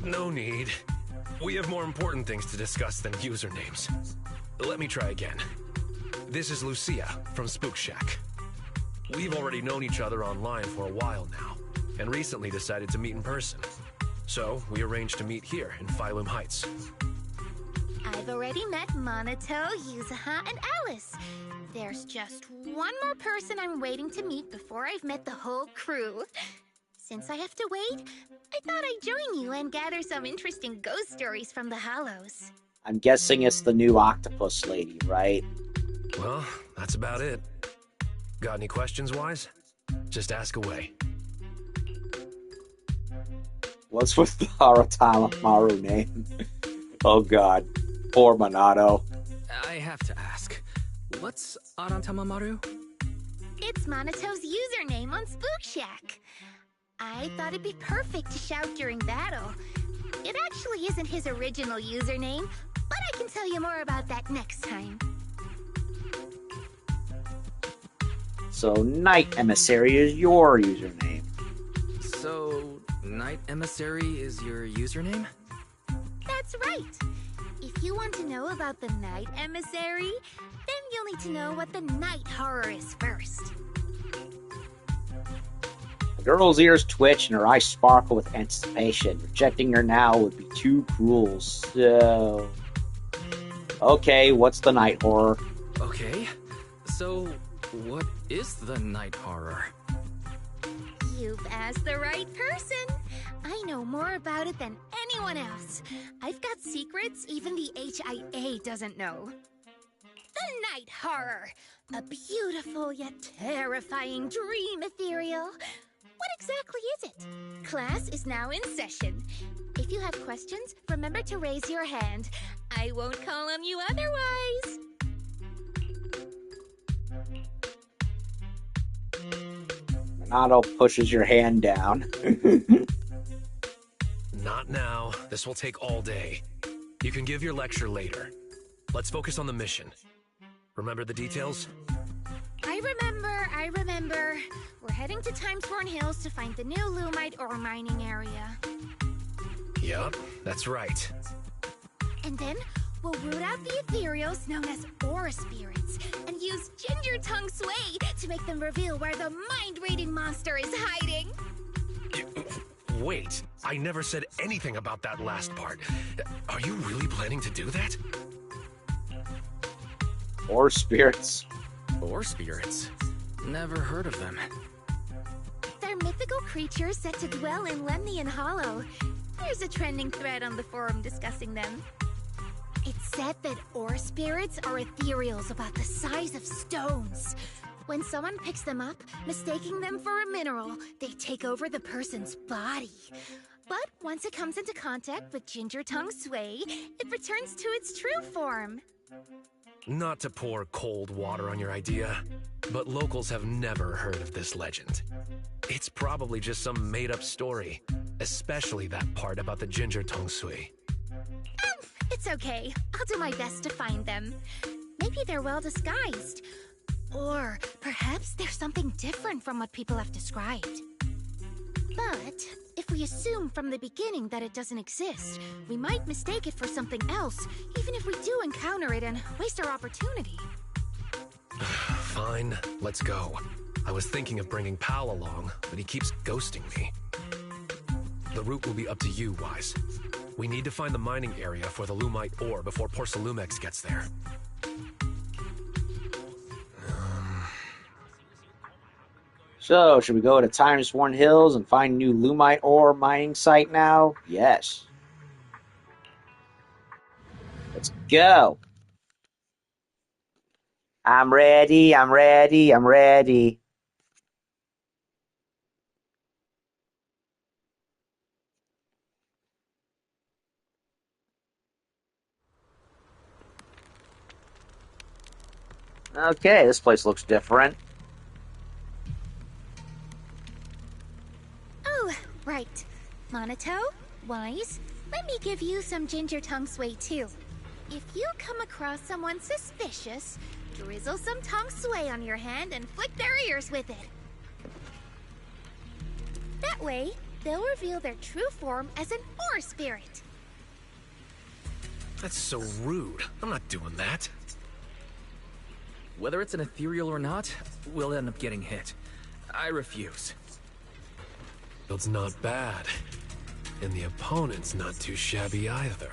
no need. We have more important things to discuss than usernames. Let me try again. This is Lucia from Spook Shack. We've already known each other online for a while now, and recently decided to meet in person. So, we arranged to meet here in Phylum Heights. I've already met Monato, Yuzuha, and Alice. There's just one more person I'm waiting to meet before I've met the whole crew. Since I have to wait, I thought I'd join you and gather some interesting ghost stories from the Hollows. I'm guessing it's the new octopus lady, right? Well, that's about it. Got any questions, Wise? Just ask away. What's with the Haratama Maru name? Oh god. Poor Minato. I have to ask, what's Arantamamaru? It's Monato's username on Spook Shack. I thought it'd be perfect to shout during battle. It actually isn't his original username, but I can tell you more about that next time. So, Night Emissary is your username. So, Night Emissary is your username? That's right. If you want to know about the Night Emissary, then you'll need to know what the Night Horror is first. The girl's ears twitch and her eyes sparkle with anticipation. Rejecting her now would be too cruel, so... Okay, what's the Night Horror? Okay, so what is the Night Horror? You've asked the right person. I know more about it than anyone else. I've got secrets even the HIA doesn't know. The Night Horror. A beautiful yet terrifying dream, Ethereal. What exactly is it? Class is now in session. If you have questions, remember to raise your hand. I won't call on you otherwise. Minato pushes your hand down. Not now. This will take all day. You can give your lecture later. Let's focus on the mission. Remember the details? I remember. We're heading to Timesworn Hills to find the new Lumite ore mining area. Yup, that's right. And then we'll root out the Ethereals known as ore spirits and use Ginger Tongue Sway to make them reveal where the mind-raiding monster is hiding. Wait, I never said anything about that last part. Are you really planning to do that? Ore spirits. Ore spirits? Never heard of them. They're mythical creatures set to dwell in Lemnian Hollow. There's a trending thread on the forum discussing them. It's said that ore spirits are ethereals about the size of stones. When someone picks them up, mistaking them for a mineral, they take over the person's body. But once it comes into contact with Ginger Tongue Sway, it returns to its true form. Not to pour cold water on your idea, but locals have never heard of this legend. It's probably just some made-up story, especially that part about the Ginger Tongue Sway. It's okay. I'll do my best to find them. Maybe they're well disguised. Or perhaps there's something different from what people have described. But if we assume from the beginning that it doesn't exist, we might mistake it for something else, even if we do encounter it and waste our opportunity. Fine, let's go. I was thinking of bringing Pal along, but he keeps ghosting me. The route will be up to you, Wise. We need to find the mining area for the Lumite ore before Porcelumex gets there. So, should we go to Timesworn Hills and find new Lumite ore mining site now? Yes. Let's go. I'm ready. Okay, this place looks different. Oh, right. Monato, Wise, let me give you some Ginger Tongue Sway too. If you come across someone suspicious, drizzle some tongue sway on your hand and flick their ears with it. That way, they'll reveal their true form as an ore spirit. That's so rude. I'm not doing that. Whether it's an ethereal or not, we'll end up getting hit. I refuse. It's not bad. And the opponent's not too shabby either.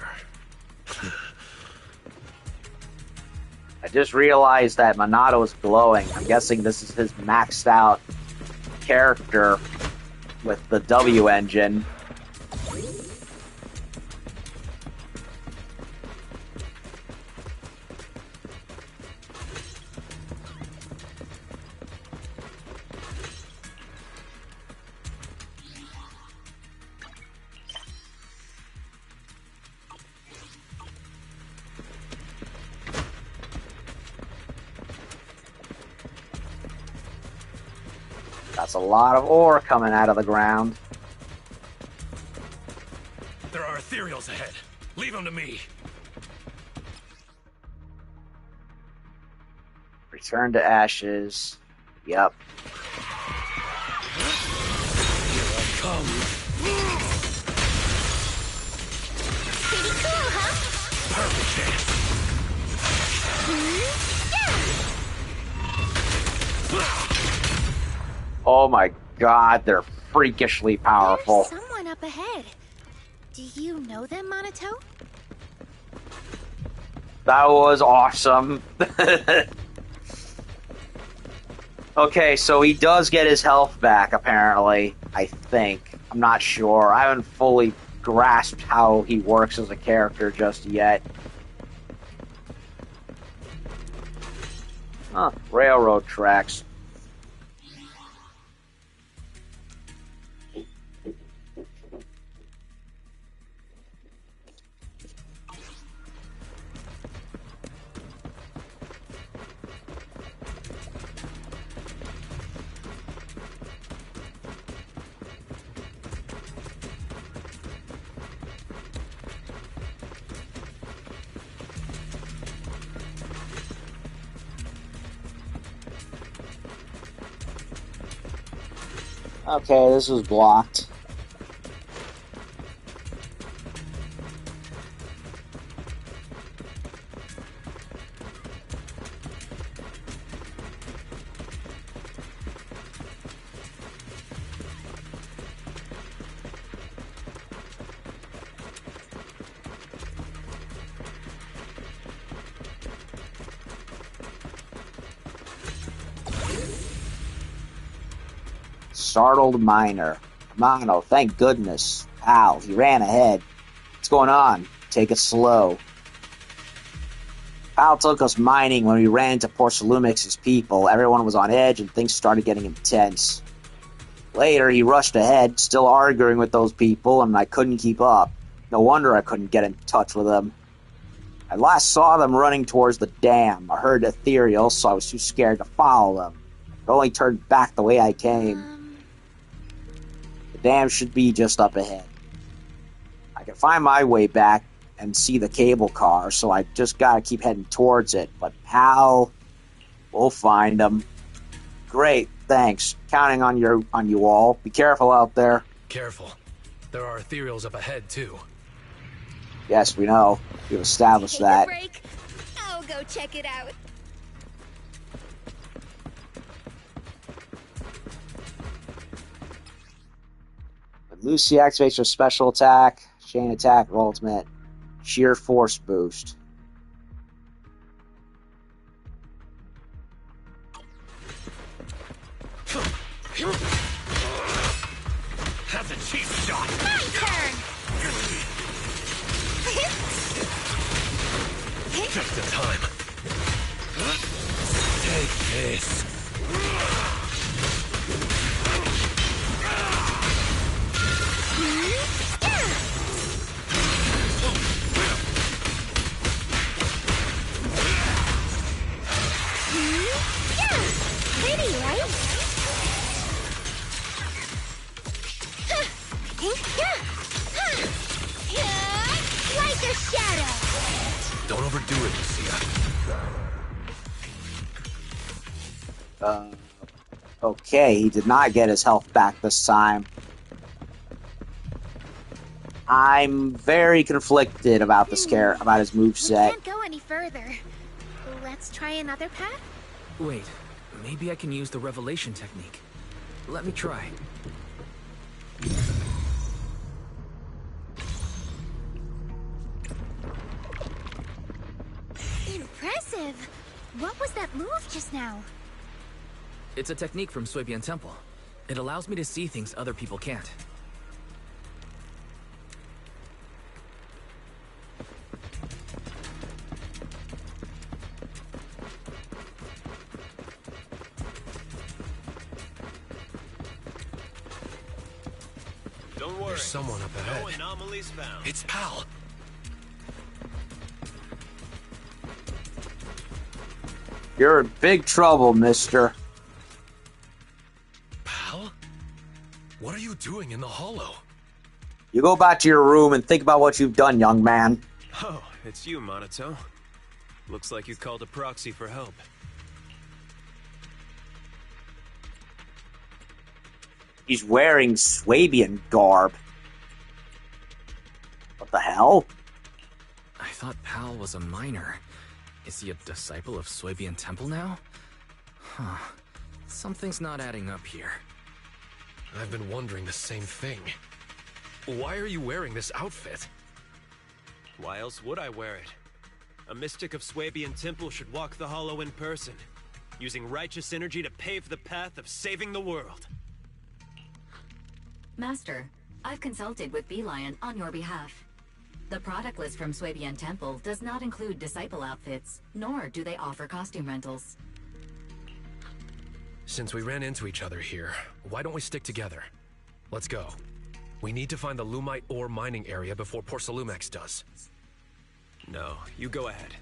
I just realized that Monato's glowing. I'm guessing this is his maxed out character with the W engine. That's a lot of ore coming out of the ground. There are ethereals ahead. Leave them to me. Return to ashes. Yep. Here I come. Pretty cool, huh? Perfect chance. Oh my god, they're freakishly powerful. There's someone up ahead. Do you know them, Monato? That was awesome. Okay, so he does get his health back, apparently. I think. I'm not sure. I haven't fully grasped how he works as a character just yet. Huh, railroad tracks. Okay, this was blocked. Startled miner. Mono, thank goodness. Ow, he ran ahead. What's going on? Take it slow. Pal took us mining when we ran into Porcelumix's people. Everyone was on edge and things started getting intense. Later, he rushed ahead, still arguing with those people, and I couldn't keep up. No wonder I couldn't get in touch with them. I last saw them running towards the dam. I heard Ethereal, so I was too scared to follow them. I only turned back the way I came. The dam should be just up ahead. I can find my way back and see the cable car, so I just gotta keep heading towards it. But how? We'll find them. Great, thanks. Counting on you all. Be careful out there. Careful. There are ethereals up ahead, too. Yes, we know. We've established that. Break. I'll go check it out. Lucia activates her special attack, chain attack, or ultimate. Sheer force boost. That's a cheap shot. My turn! Just in time. Take this. Pretty, right? Like a shadow. Don't overdo it, Lucia. Okay, he did not get his health back this time. I'm very conflicted about this about his moveset. We can't go any further. Let's try another path? Wait, maybe I can use the revelation technique. Let me try. Impressive! What was that move just now? It's a technique from Swabian Temple. It allows me to see things other people can't. Don't worry. There's someone up ahead. No anomalies found. It's Pal. You're in big trouble, mister. Pal? What are you doing in the hollow? You go back to your room and think about what you've done, young man. Oh, it's you, Monato. Looks like you called a proxy for help. He's wearing Swabian garb. What the hell? I thought Pal was a miner. Is he a disciple of Swabian Temple now? Huh. Something's not adding up here. I've been wondering the same thing. Why are you wearing this outfit? Why else would I wear it? A mystic of Swabian Temple should walk the hollow in person, using righteous energy to pave the path of saving the world. Master, I've consulted with Beelion on your behalf. The product list from Swabian Temple does not include disciple outfits, nor do they offer costume rentals. Since we ran into each other here, why don't we stick together? Let's go. We need to find the Lumite ore mining area before Porcelumex does. No, you go ahead.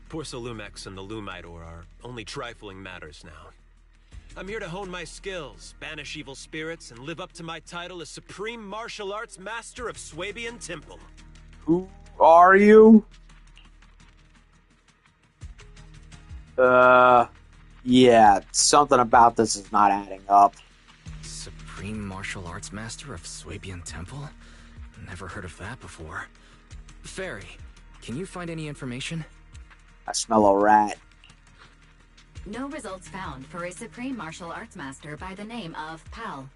Porcelumex and the Lumite ore are only trifling matters now. I'm here to hone my skills, banish evil spirits, and live up to my title as Supreme Martial Arts Master of Swabian Temple. Who are you? Yeah, something about this is not adding up. Supreme Martial Arts Master of Swabian Temple? Never heard of that before. Fairy, can you find any information? I smell a rat. No results found for a Supreme Martial Arts Master by the name of Pal.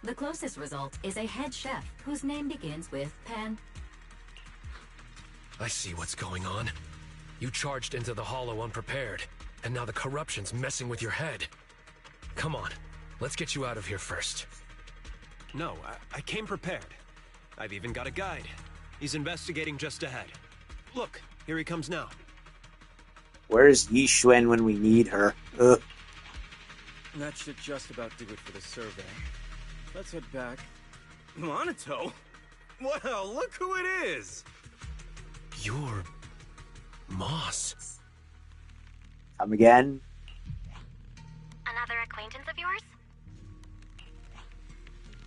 The closest result is a head chef whose name begins with Pan. I see what's going on. You charged into the hollow unprepared, and now the corruption's messing with your head. Come on, let's get you out of here first. No, I came prepared. I've even got a guide. He's investigating just ahead. Look, here he comes now. Where's Yixuan when we need her? Ugh. That should just about do it for the survey. Let's head back. Monato? Wow, look who it is! You're... Moss. Come again? Another acquaintance of yours?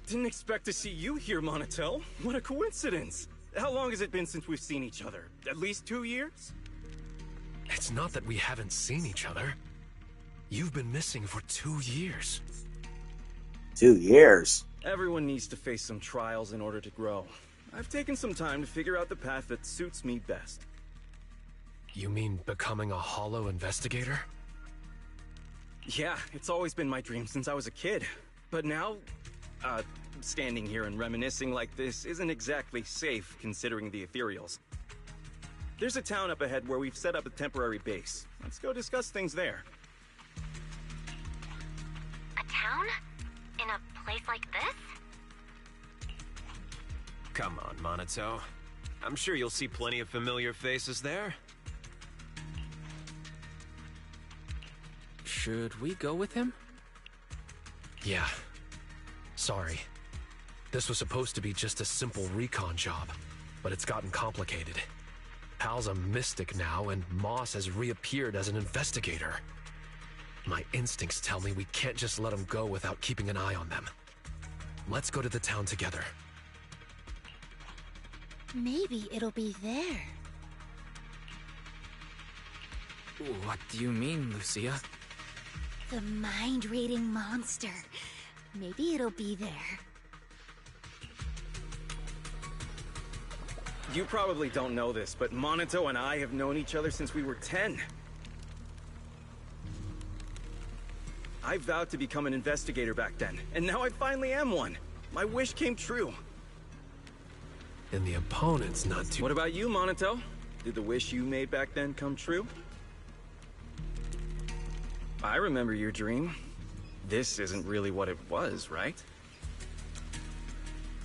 Didn't expect to see you here, Monato. What a coincidence. How long has it been since we've seen each other? At least 2 years? It's not that we haven't seen each other. You've been missing for 2 years. 2 years? Everyone needs to face some trials in order to grow. I've taken some time to figure out the path that suits me best. You mean becoming a hollow investigator? Yeah, it's always been my dream since I was a kid. But now, standing here and reminiscing like this isn't exactly safe considering the Ethereals. There's a town up ahead where we've set up a temporary base. Let's go discuss things there. A town? In a place like this? Come on, Monato. I'm sure you'll see plenty of familiar faces there. Should we go with him? Yeah. Sorry. This was supposed to be just a simple recon job, but it's gotten complicated. Pal's a mystic now, and Moss has reappeared as an investigator. My instincts tell me we can't just let them go without keeping an eye on them. Let's go to the town together. Maybe it'll be there. What do you mean, Lucia? The mind-reading monster. Maybe it'll be there. You probably don't know this, but Monato and I have known each other since we were 10. I vowed to become an investigator back then, and now I finally am one. My wish came true. And the opponent's not too... What about you, Monito? Did the wish you made back then come true? I remember your dream. This isn't really what it was, right?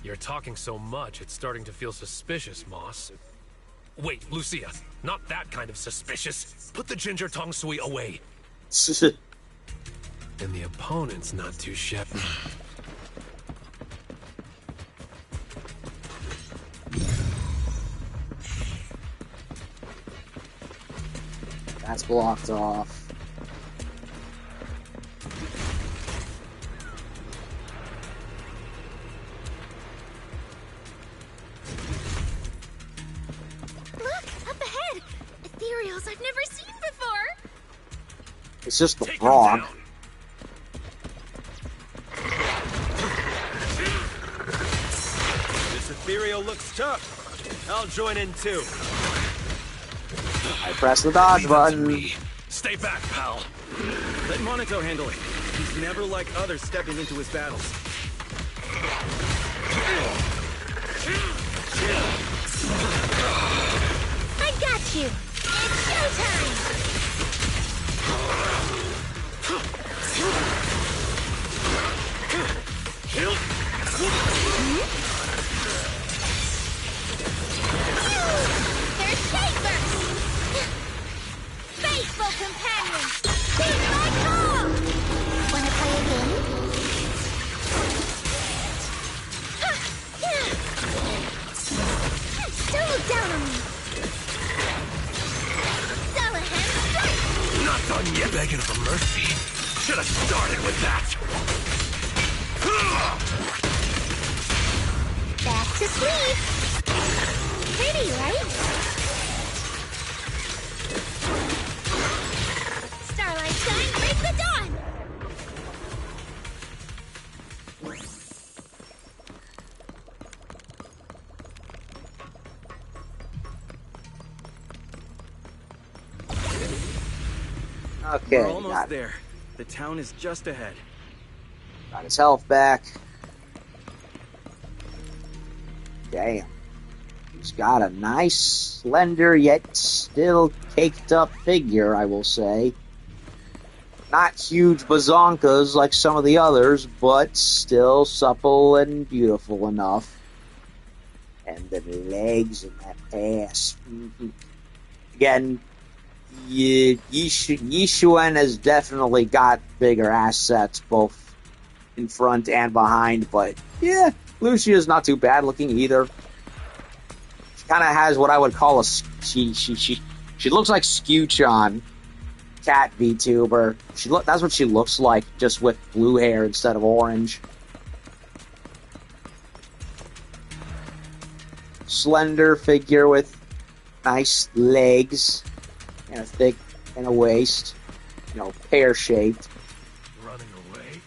You're talking so much, it's starting to feel suspicious, Moss. Wait, Lucia, not that kind of suspicious. Put the ginger tong sui away. And the opponent's not too shabby. That's blocked off. Ethereals I've never seen before! It's just the frog. This Ethereal looks tough. I'll join in too. I press the dodge button. Stay back, pal. Let Monito handle it. He's never like others stepping into his battles. I got you! It's showtime! They're shapers! Faithful companions! Heed my call! Wanna play a game? Don't look down on me! Not done yet. Begging for mercy. Should have started with that. Back to sleep. Pretty, right? Starlight shine, break the dawn. Okay, we're almost there. The town is just ahead. Got his health back. Damn. He's got a nice, slender, yet still caked up figure, I will say. Not huge bazonkas like some of the others, but still supple and beautiful enough. And the legs and that ass. Again, Yishuan has definitely got bigger assets, both in front and behind, but yeah, Lucia's not too bad looking either. She kind of has what I would call a she looks like Skewchan, cat VTuber. That's what she looks like, just with blue hair instead of orange. Slender figure with nice legs and a thick and a waist, pear shaped. Running away.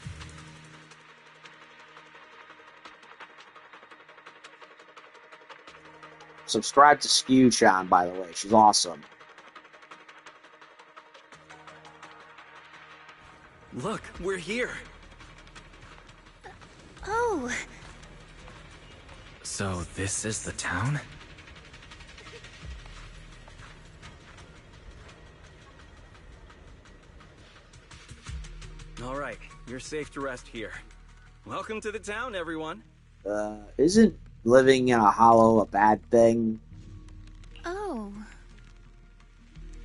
Subscribe to Skewchan, by the way. She's awesome. Look, we're here. Oh. So this is the town? All right, you're safe to rest here. Welcome to the town, everyone. Isn't living in a hollow a bad thing? Oh.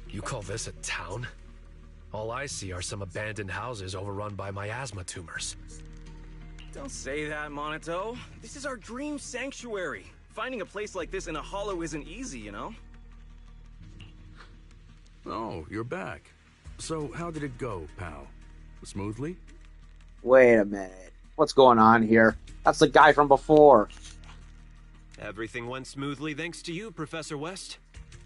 You call this a town? All I see are some abandoned houses overrun by miasma tumors. Don't say that, Monito. This is our dream sanctuary. Finding a place like this in a hollow isn't easy, you know? Oh, you're back. So, how did it go, pal? Smoothly? Wait a minute. What's going on here? That's the guy from before. Everything went smoothly thanks to you, Professor West.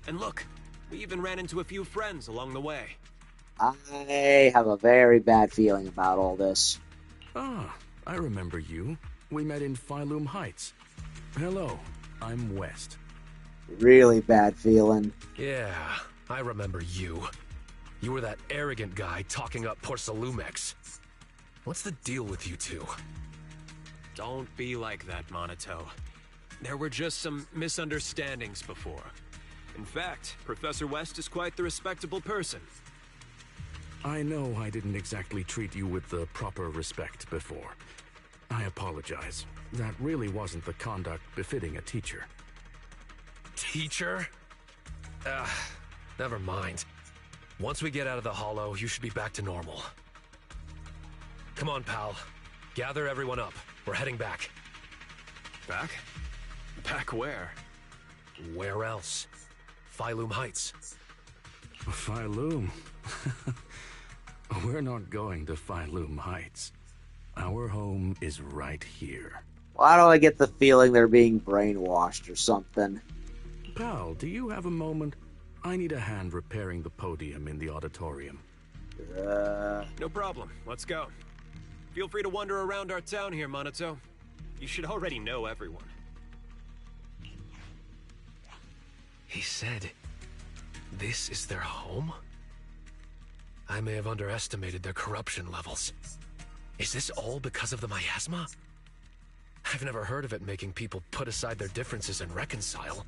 And look, we even ran into a few friends along the way. I have a very bad feeling about all this. Ah, I remember you. We met in Phylum Heights. Hello, I'm West. Really bad feeling. Yeah, I remember you. You were that arrogant guy talking up Porcelumex. What's the deal with you two? Don't be like that, Monato. There were just some misunderstandings before. In fact, Professor West is quite the respectable person. I know I didn't exactly treat you with the proper respect before. I apologize. That really wasn't the conduct befitting a teacher. Teacher? Never mind. Once we get out of the hollow, you should be back to normal. Come on, pal. Gather everyone up. We're heading back. Back? Back where? Where else? Phylum Heights. Phylum? We're not going to Phylum Heights. Our home is right here. Why do I get the feeling they're being brainwashed or something? Pal, do you have a moment? I need a hand repairing the podium in the auditorium. No problem. Let's go. Feel free to wander around our town here, Monato. You should already know everyone. He said, this is their home? I may have underestimated their corruption levels. Is this all because of the miasma? I've never heard of it making people put aside their differences and reconcile.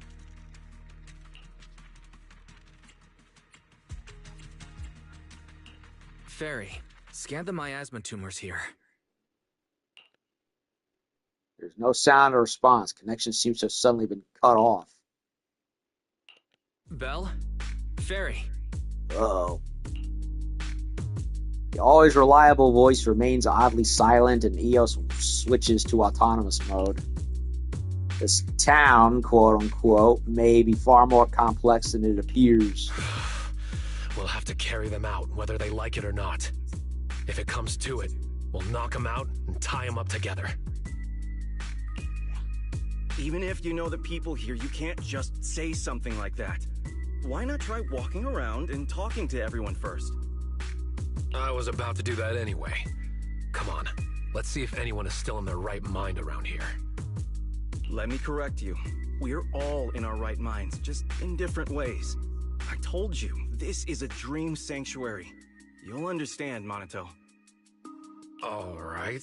Fairy, scan the miasma tumors here. There's no sound or response. Connection seems to have suddenly been cut off. Belle? Fairy? Uh-oh. The always reliable voice remains oddly silent, and Eos switches to autonomous mode. This town, quote-unquote, may be far more complex than it appears. We'll have to carry them out, whether they like it or not. If it comes to it, we'll knock them out and tie them up together. Even if you know the people here, you can't just say something like that. Why not try walking around and talking to everyone first? I was about to do that anyway. Come on, let's see if anyone is still in their right mind around here. Let me correct you. We're all in our right minds, just in different ways. I told you, this is a dream sanctuary. You'll understand, Monato. All right,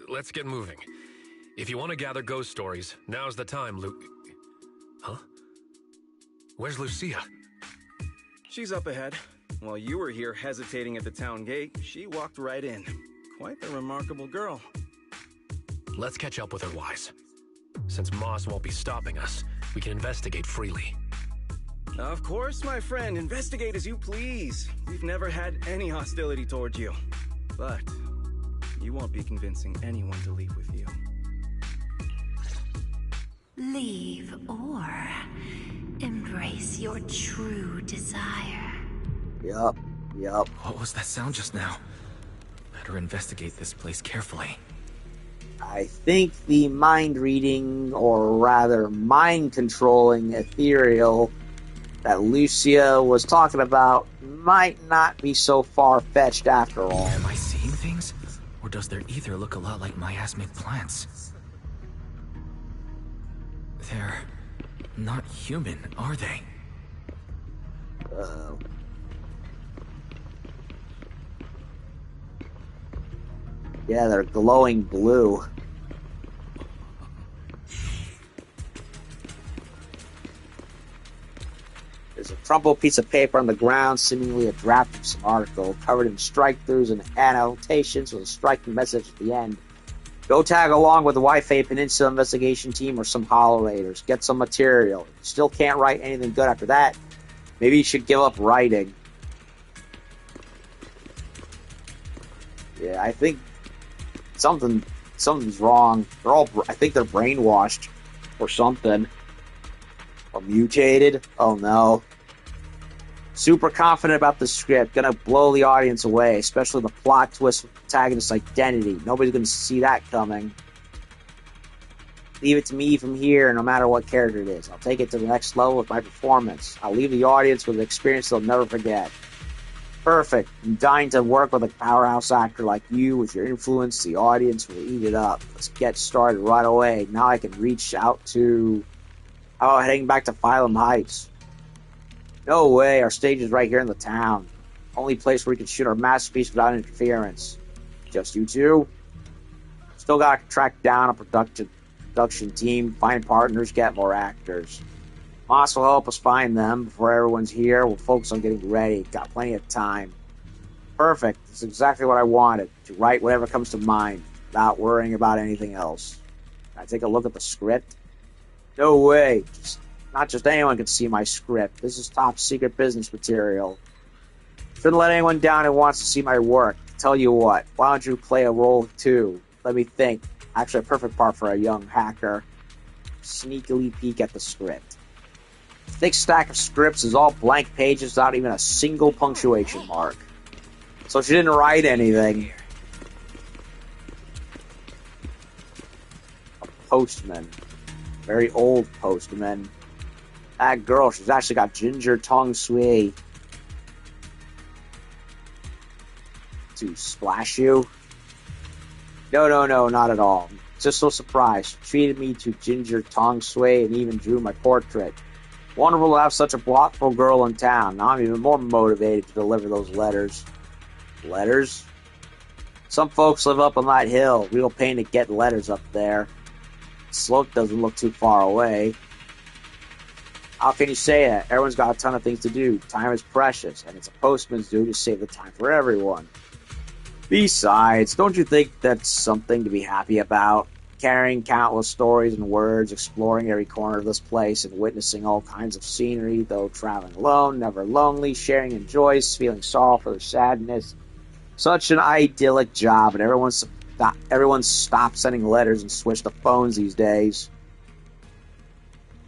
let's get moving. If you want to gather ghost stories, now's the time, Huh? Where's Lucia? She's up ahead. While you were here hesitating at the town gate, she walked right in. Quite the remarkable girl. Let's catch up with her, Wise. Since Moss won't be stopping us, we can investigate freely. Of course, my friend. Investigate as you please. We've never had any hostility towards you. But you won't be convincing anyone to leave with you. Leave or embrace your true desire. Yup. What was that sound just now? Better investigate this place carefully. I think the mind reading, or rather mind controlling Ethereal that Lucia was talking about might not be so far-fetched after all. Am I seeing things? Or does their ether look a lot like miasmic plants? They're not human, are they? Uh-oh. Yeah, they're glowing blue. There's a crumpled piece of paper on the ground, seemingly a draft of some article, covered in strike-throughs and annotations with a striking message at the end. Go tag along with the Wi-Fi Peninsula investigation team or some Hollow Raiders. Get some material. If you still can't write anything good after that, maybe you should give up writing. Yeah, I think something's wrong. I think they're brainwashed or something. Or mutated. Oh no. Super confident about the script. Gonna blow the audience away, especially the plot twist with the protagonist's identity. Nobody's gonna see that coming. Leave it to me from here, no matter what character it is. I'll take it to the next level with my performance. I'll leave the audience with an experience they'll never forget. Perfect. I'm dying to work with a powerhouse actor like you. With your influence, the audience will eat it up. Let's get started right away. Now I can reach out to... How about heading back to Phylum Heights? No way, our stage is right here in the town. Only place where we can shoot our masterpiece without interference. Just you two? Still gotta track down a production team, find partners, get more actors. Moss will help us find them before everyone's here. We'll focus on getting ready. Got plenty of time. Perfect. That's exactly what I wanted. To write whatever comes to mind, without worrying about anything else. Can I take a look at the script? No way. Not just anyone can see my script. This is top secret business material. Shouldn't let anyone down who wants to see my work. Tell you what, why don't you play a role too? Let me think. Actually, a perfect part for a young hacker. Sneakily peek at the script. Thick stack of scripts is all blank pages without even a single punctuation mark. So she didn't write anything. A postman. Very old postman. That girl, she's actually got ginger tongue sui. To splash you? No, not at all. Just so surprised. She treated me to ginger tongue sui and even drew my portrait. Wonderful to have such a thoughtful girl in town. Now I'm even more motivated to deliver those letters. Letters? Some folks live up on that hill. Real pain to get letters up there. The slope doesn't look too far away. How can you say that? Everyone's got a ton of things to do. Time is precious, and it's a postman's duty to save the time for everyone. Besides, don't you think that's something to be happy about? Carrying countless stories and words, exploring every corner of this place, and witnessing all kinds of scenery, though traveling alone, never lonely, sharing in joys, feeling sorrow for their sadness. Such an idyllic job, and everyone stopped sending letters and switched to phones these days.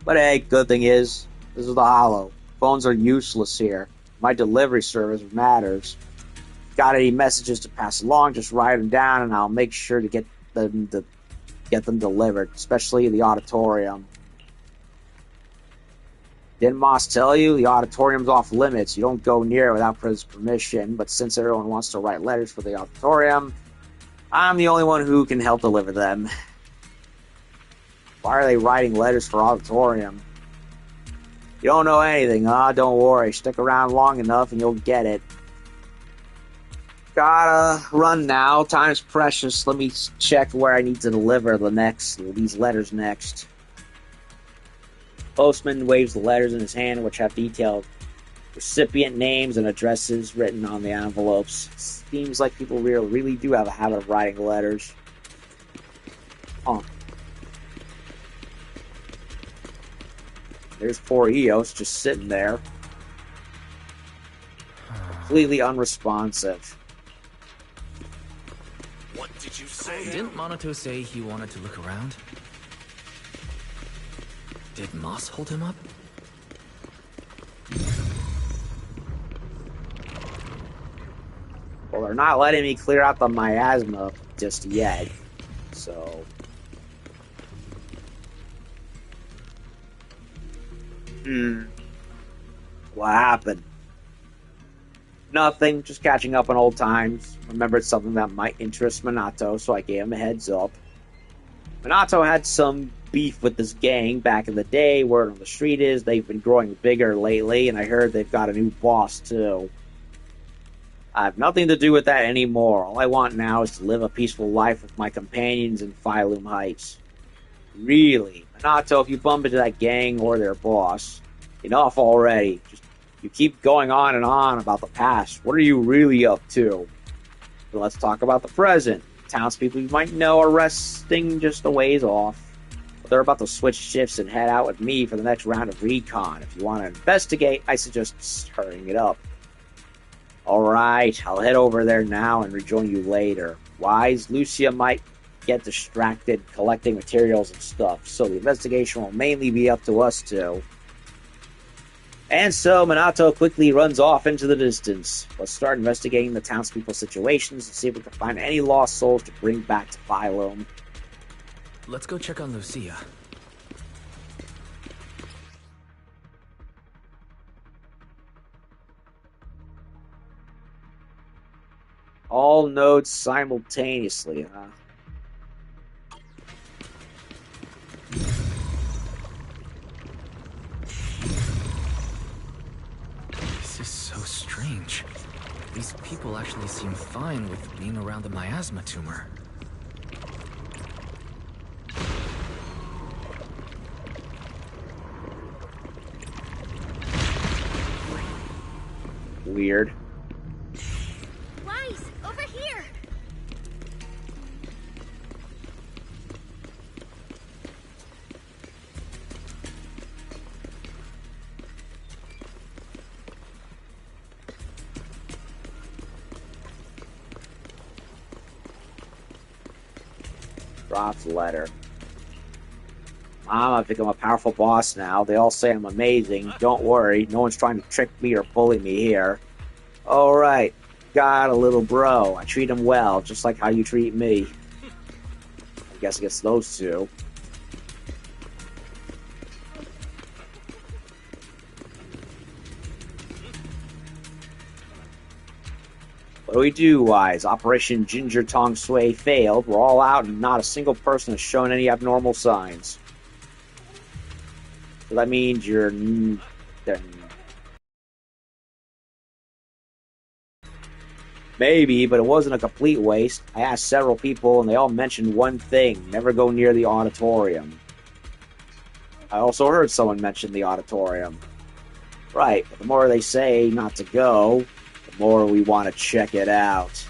But hey, good thing is, this is the Hollow. Phones are useless here. My delivery service matters. Got any messages to pass along, just write them down, and I'll make sure to get them delivered, especially the auditorium. Didn't Moss tell you? The auditorium's off limits. You don't go near it without his permission, but since everyone wants to write letters for the auditorium, I'm the only one who can help deliver them. Why are they writing letters for auditorium? You don't know anything, huh? Don't worry. Stick around long enough and you'll get it. Gotta run now. Time's precious. Let me check where I need to deliver these letters next. Postman waves the letters in his hand, which have detailed recipient names and addresses written on the envelopes. Seems like people really do have a habit of writing letters. Huh. There's poor Eos just sitting there. Completely unresponsive. What did you say? Didn't Monato say he wanted to look around? Did Moss hold him up? Well, they're not letting me clear out the miasma just yet, so... What happened? Nothing, just catching up on old times. Remembered something that might interest Minato, so I gave him a heads up. Minato had some beef with this gang back in the day. Word on the street is they've been growing bigger lately, and I heard they've got a new boss too. I have nothing to do with that anymore. All I want now is to live a peaceful life with my companions in Phylum Heights. Really, Minato, if you bump into that gang or their boss, enough already. You keep going on and on about the past. What are you really up to? So let's talk about the present. Townspeople you might know are resting just a ways off. But they're about to switch shifts and head out with me for the next round of recon. If you want to investigate, I suggest hurrying it up. Alright, I'll head over there now and rejoin you later. Wise, Lucia might get distracted collecting materials and stuff, so the investigation will mainly be up to us two. And so Minato quickly runs off into the distance. Let's start investigating the townspeople's situations and see if we can find any lost souls to bring back to Phylum. Let's go check on Lucia. All nodes simultaneously, huh? This is so strange. These people actually seem fine with being around the miasma tumor. Weird. Wise, over here! Drops letter. Mom, I've become a powerful boss now. They all say I'm amazing. Don't worry, no one's trying to trick me or bully me here. Alright, got a little bro. I treat him well, just like how you treat me. I guess against those two. What do we do, Wise? Operation Ginger Tong Sway failed. We're all out and not a single person has shown any abnormal signs. So that means you're... Maybe, but it wasn't a complete waste. I asked several people and they all mentioned one thing. Never go near the auditorium. I also heard someone mention the auditorium. Right, but the more they say not to go, the more we want to check it out.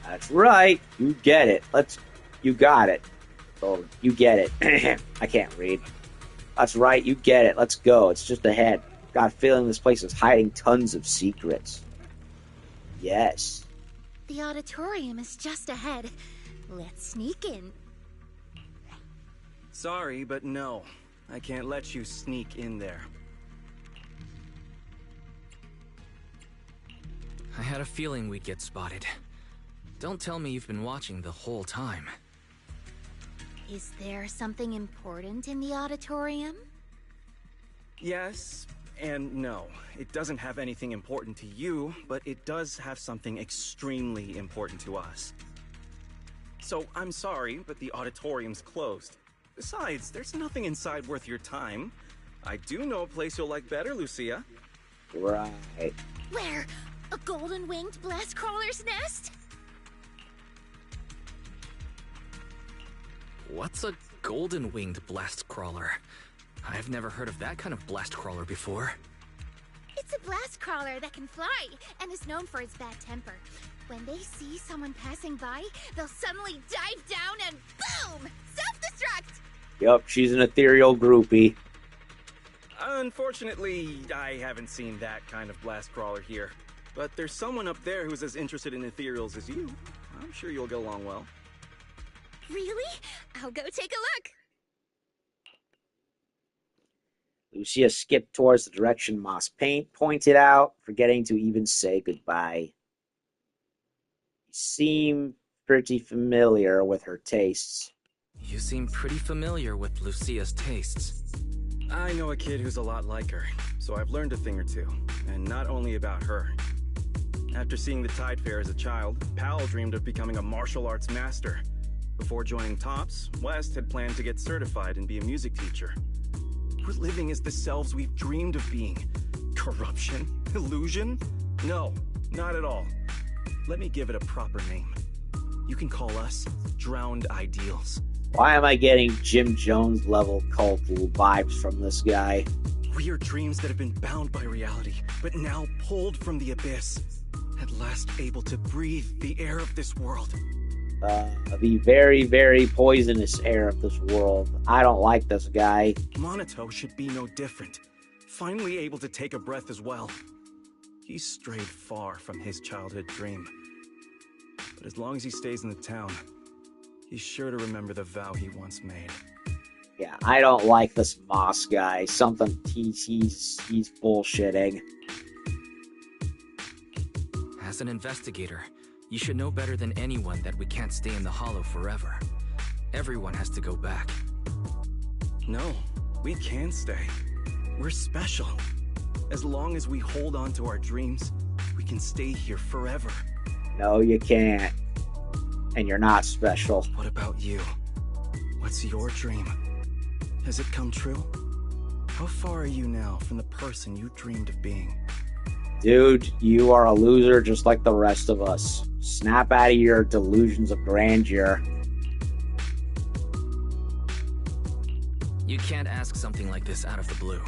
That's right. You get it. You got it. Oh, you get it. I can't read. That's right. You get it. Let's go. It's just ahead. Got a feeling this place is hiding tons of secrets. Yes. The auditorium is just ahead. Let's sneak in. Sorry, but no. I can't let you sneak in there. I had a feeling we'd get spotted. Don't tell me you've been watching the whole time. Is there something important in the auditorium? Yes and no. It doesn't have anything important to you, but it does have something extremely important to us. So, I'm sorry, but the auditorium's closed. Besides, there's nothing inside worth your time. I do know a place you'll like better, Lucia. Right. Where? A golden-winged blast crawler's nest? What's a golden-winged blast crawler? I've never heard of that kind of blast crawler before. It's a blast crawler that can fly, and is known for its bad temper. When they see someone passing by, they'll suddenly dive down and boom! Self-destruct! Yup, she's an ethereal groupie. Unfortunately, I haven't seen that kind of blast crawler here. But there's someone up there who's as interested in ethereals as you. I'm sure you'll get along well. Really? I'll go take a look. Lucia skipped towards the direction Moss Paint pointed out, forgetting to even say goodbye. You seem pretty familiar with her tastes. You seem pretty familiar with Lucia's tastes. I know a kid who's a lot like her, so I've learned a thing or two, and not only about her. After seeing the Tide Fair as a child, Pal dreamed of becoming a martial arts master. Before joining TOPS, West had planned to get certified and be a music teacher. We're living as the selves we've dreamed of being. Corruption? Illusion? No, not at all. Let me give it a proper name. You can call us Drowned Ideals. Why am I getting Jim Jones level cult vibes from this guy? We are dreams that have been bound by reality, but now pulled from the abyss. At last able to breathe the air of this world. The very, very poisonous air of this world. I don't like this guy. Monito should be no different. Finally able to take a breath as well. He's strayed far from his childhood dream. But as long as he stays in the town, he's sure to remember the vow he once made. Yeah, I don't like this Moss guy. Something he's bullshitting. As an investigator, you should know better than anyone that we can't stay in the Hollow forever. Everyone has to go back. No, we can stay. We're special. As long as we hold on to our dreams, we can stay here forever. No, you can't. And you're not special. What about you? What's your dream? Has it come true? How far are you now from the person you dreamed of being? Dude, you are a loser just like the rest of us. Snap out of your delusions of grandeur. You can't ask something like this out of the blue.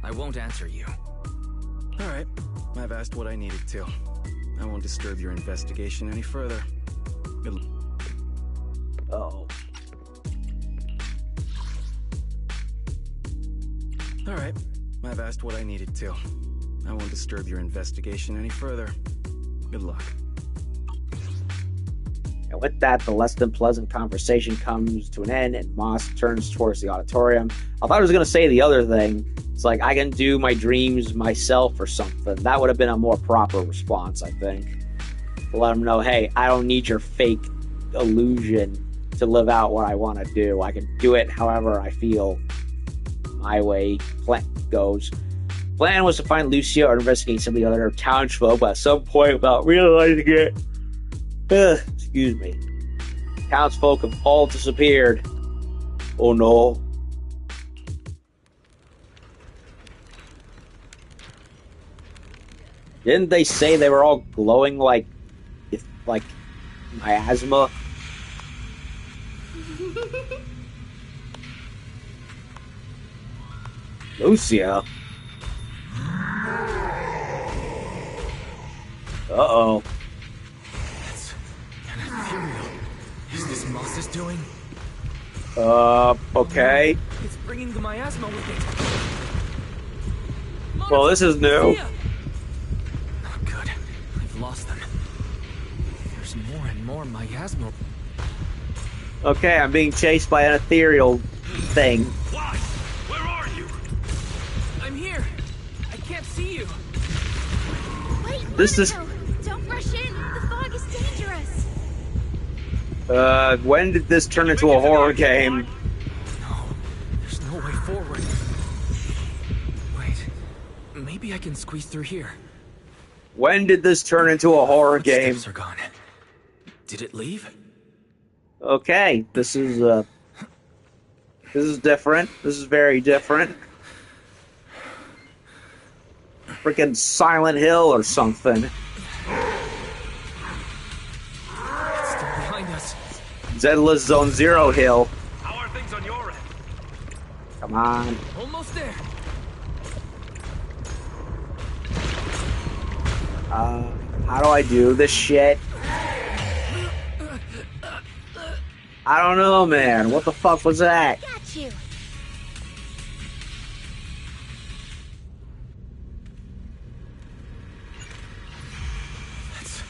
I won't answer you. Alright, I've asked what I needed to. I won't disturb your investigation any further. Good luck. Uh-oh. Alright, I've asked what I needed to. I won't disturb your investigation any further. Good luck. And with that, the less than pleasant conversation comes to an end, and Moss turns towards the auditorium. I thought I was going to say the other thing. It's like, I can do my dreams myself or something. That would have been a more proper response, I think. To let him know, hey, I don't need your fake illusion to live out what I want to do. I can do it however I feel my way goes. Plan was to find Lucia or investigate some of the other townsfolk, but at some point, without realizing it, excuse me, townsfolk have all disappeared. Oh no. Didn't they say they were all glowing like miasma? Lucia? Uh-oh. That's an Ethereal. Is this Moss is doing? Okay. It's bringing the miasma with it. Well, this is new. Not good. I've lost them. There's more and more miasma. Okay, I'm being chased by an ethereal thing. Why? Where are you? I'm here. I can't see you. Wait, This is... Don't rush in. The fog is dangerous. When did this turn into a horror game? No, there's no way forward. Wait, maybe I can squeeze through here. When did this turn into a horror game? Footsteps are gone. Did it leave? Okay, this is different. This is very different. Freaking Silent Hill or something. It's still behind us. Zenless Zone Zero Hill. How are things on your end? Come on. Almost there. How do I do this shit? I don't know, man. What the fuck was that? Got you. That's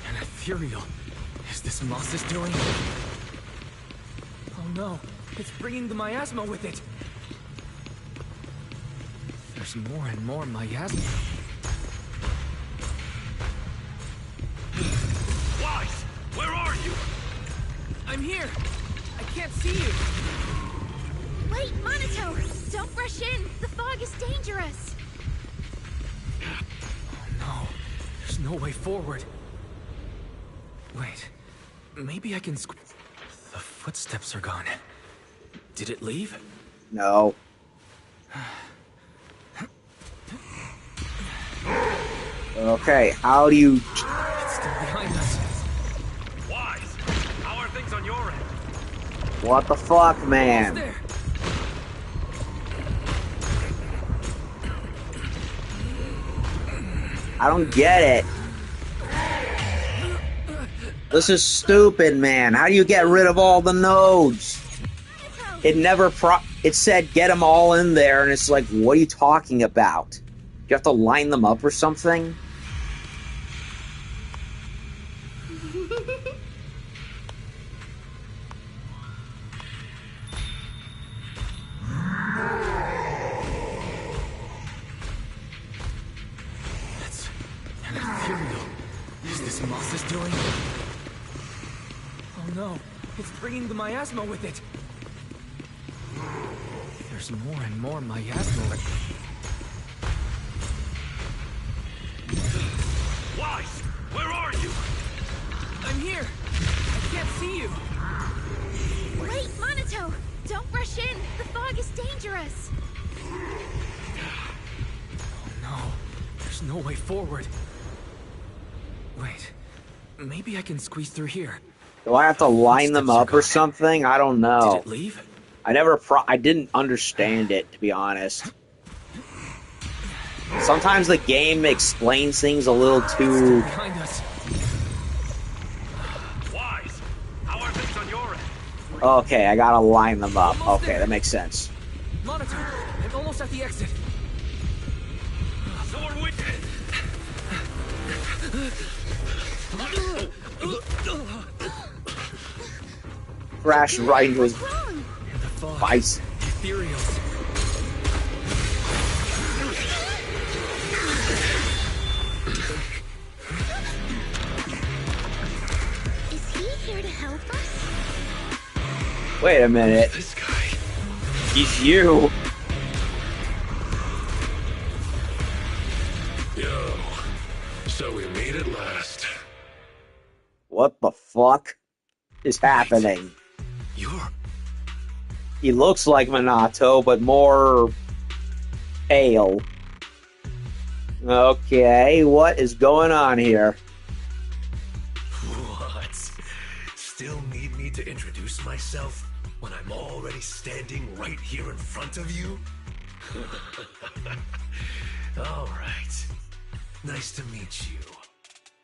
an Ethereal. Is this Moss is doing? Oh no, it's bringing the miasma with it. There's more and more miasma. Wise, where are you? I'm here. I can't see you. Wait, Monato! Don't rush in. The fog is dangerous. Oh no, there's no way forward. Wait, maybe I can The footsteps are gone. Did it leave? No. Okay, how do you... It's still behind us. Wise, how are things on your end? What the fuck, Almost man? there. I don't get it. This is stupid, man. How do you get rid of all the nodes? It never it said get them all in there, and it's like, what are you talking about? Do you have to line them up or something? That's an Ethereal. Is this Moss is doing? Oh no, it's bringing the miasma with it. There's more and more miasma. Wise, where are you? I'm here. I can't see you. Wait, Monato! Don't rush in. The fog is dangerous. Oh no, there's no way forward. Wait, maybe I can squeeze through here. Do I have to line them up or something? I don't know. Did it leave? I didn't understand it, to be honest. Sometimes the game explains things a little too... Behind us. Wise. How are things on your end? Okay, I gotta line them up. Okay, that makes sense. Monitor, I'm almost at the exit. Sword with Crash right into his vice. Ethereals. Is he here to help us? Wait a minute. this guy? He's you. Yo. So we made it last. What the fuck is happening? You're... He looks like Minato, but more pale. Okay, what is going on here? What? Still need me to introduce myself when I'm already standing right here in front of you? All right. Nice to meet you.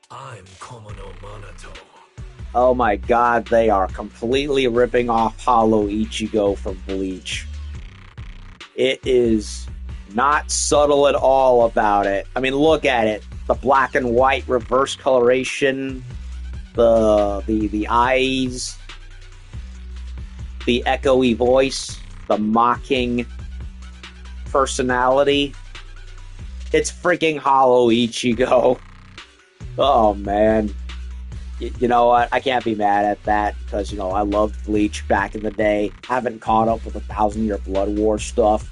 I'm Komono Minato. Oh my god, they are completely ripping off Hollow Ichigo from Bleach. It is not subtle at all about it. I mean, look at it. The black and white reverse coloration, the eyes, the echoey voice, the mocking personality. It's freaking Hollow Ichigo. Oh, man. You know what? I can't be mad at that because, you know, I loved Bleach back in the day. Haven't caught up with the 1,000-Year Blood War stuff.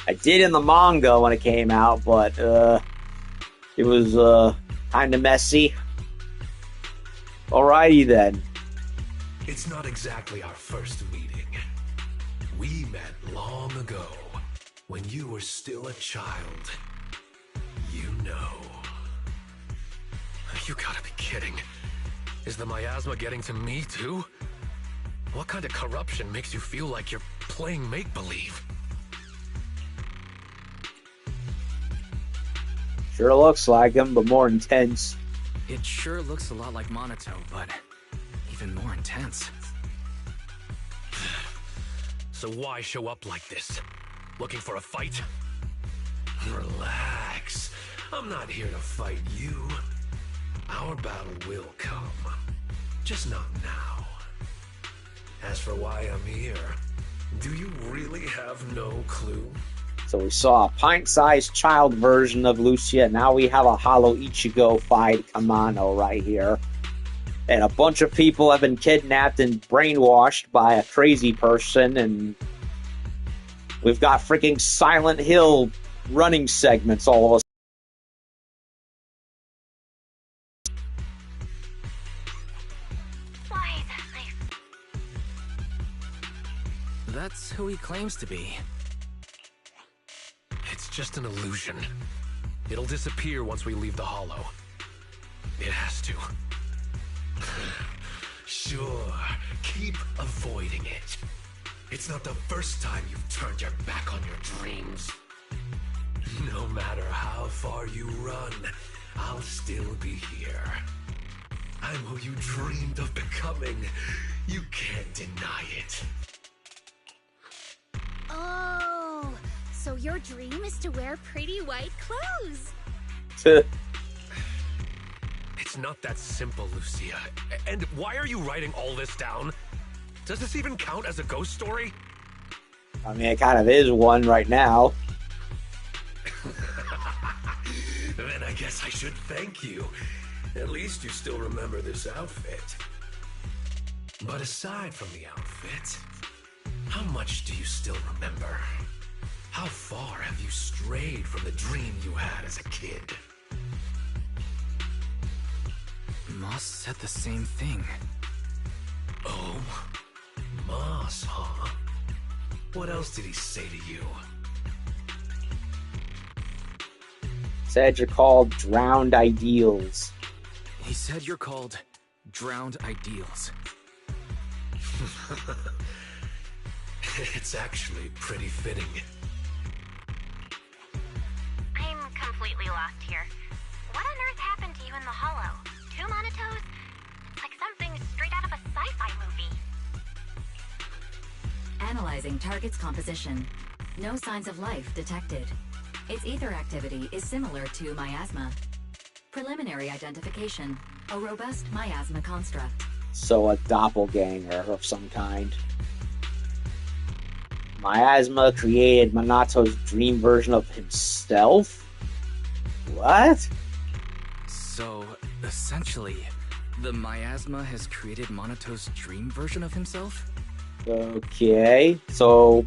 I did in the manga when it came out, but it was kind of messy. Alrighty then. It's not exactly our first meeting. We met long ago when you were still a child. You know. You gotta be kidding. Is the miasma getting to me too? What kind of corruption makes you feel like you're playing make-believe? Sure looks like him, but more intense. It sure looks a lot like Minato, but even more intense. So why show up like this? Looking for a fight? Relax. I'm not here to fight you. Our battle will come. Just not now. As for why I'm here, do you really have no clue? So we saw a pint-sized child version of Lucia. Now we have a Hollow Ichigo fight Kamano right here. And a bunch of people have been kidnapped and brainwashed by a crazy person. And we've got freaking Silent Hill running segments all of a sudden. That's who he claims to be. It's just an illusion. It'll disappear once we leave the hollow. It has to. Sure, keep avoiding it. It's not the first time you've turned your back on your dreams. No matter how far you run, I'll still be here. I'm who you dreamed of becoming. You can't deny it. Oh, so your dream is to wear pretty white clothes. It's not that simple, Lucia. And why are you writing all this down? Does this even count as a ghost story? I mean, it kind of is one right now. Then I guess I should thank you. At least you still remember this outfit. But aside from the outfit, how much do you still remember? How far have you strayed from the dream you had as a kid? Moss said the same thing. Oh? Moss, huh? What else did he say to you? Said you're called Drowned Ideals. He said you're called Drowned Ideals. It's actually pretty fitting. I'm completely lost here. What on earth happened to you in the Hollow? 2 Monotos? It's like something straight out of a sci-fi movie. Analyzing target's composition. No signs of life detected. Its ether activity is similar to miasma. Preliminary identification. A robust miasma construct. So a doppelganger of some kind. Miasma created Minato's dream version of himself? What? So, essentially, the miasma has created Monoto's dream version of himself? Okay, so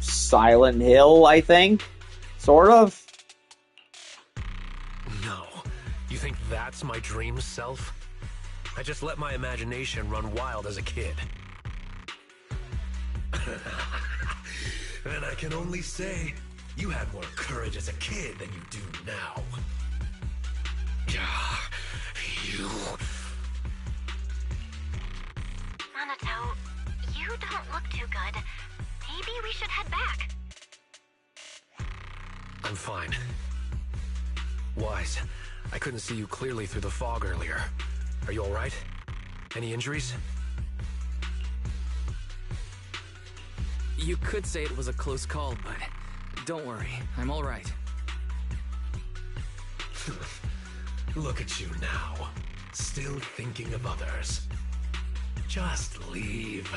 Silent Hill, I think? Sort of? No. You think that's my dream self? I just let my imagination run wild as a kid. And I can only say, you had more courage as a kid than you do now. You... Monoto, you don't look too good. Maybe we should head back. I'm fine. Wise, I couldn't see you clearly through the fog earlier. Are you alright? Any injuries? You could say it was a close call, but don't worry, I'm alright. Look at you now, still thinking of others. Just leave.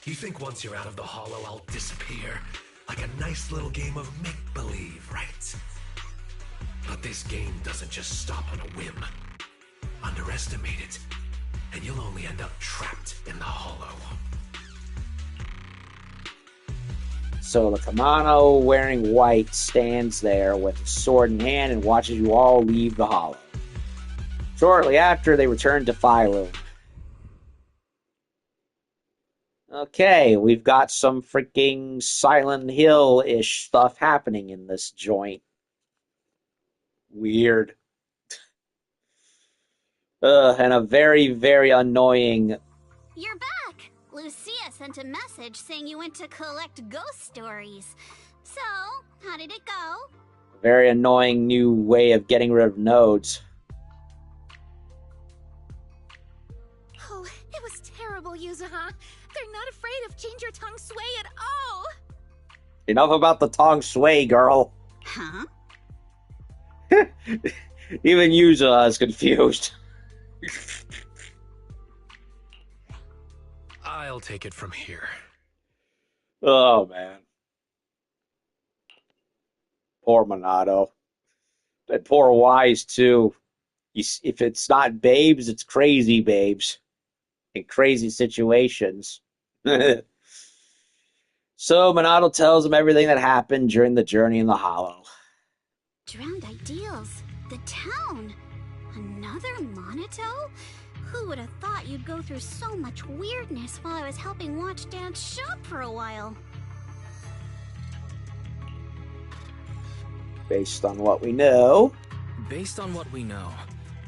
You think once you're out of the Hollow, I'll disappear? Like a nice little game of make-believe, right? But this game doesn't just stop on a whim. Underestimate it, and you'll only end up trapped in the Hollow. So the kimono wearing white stands there with a sword in hand and watches you all leave the Hollow. Shortly after, they return to Phylum. Okay, we've got some freaking Silent Hill-ish stuff happening in this joint. Weird. And a very, very annoying... You're back! Lucia sent a message saying you went to collect ghost stories. So, how did it go? Very annoying new way of getting rid of nodes. Oh, it was terrible, Yuzuha. They're not afraid of Change Your Tongue Sway at all. Enough about the tongue sway, girl. Huh? Even Yuzuha is confused. I'll take it from here. Oh, man. Poor Minato. And poor Wise, too. If it's not babes, it's crazy babes. In crazy situations. So Minato tells him everything that happened during the journey in the Hollow. Drowned Ideals? The town? Another Monoto? Who would have thought you'd go through so much weirdness while I was helping watch Dad's shop for a while? Based on what we know. Based on what we know,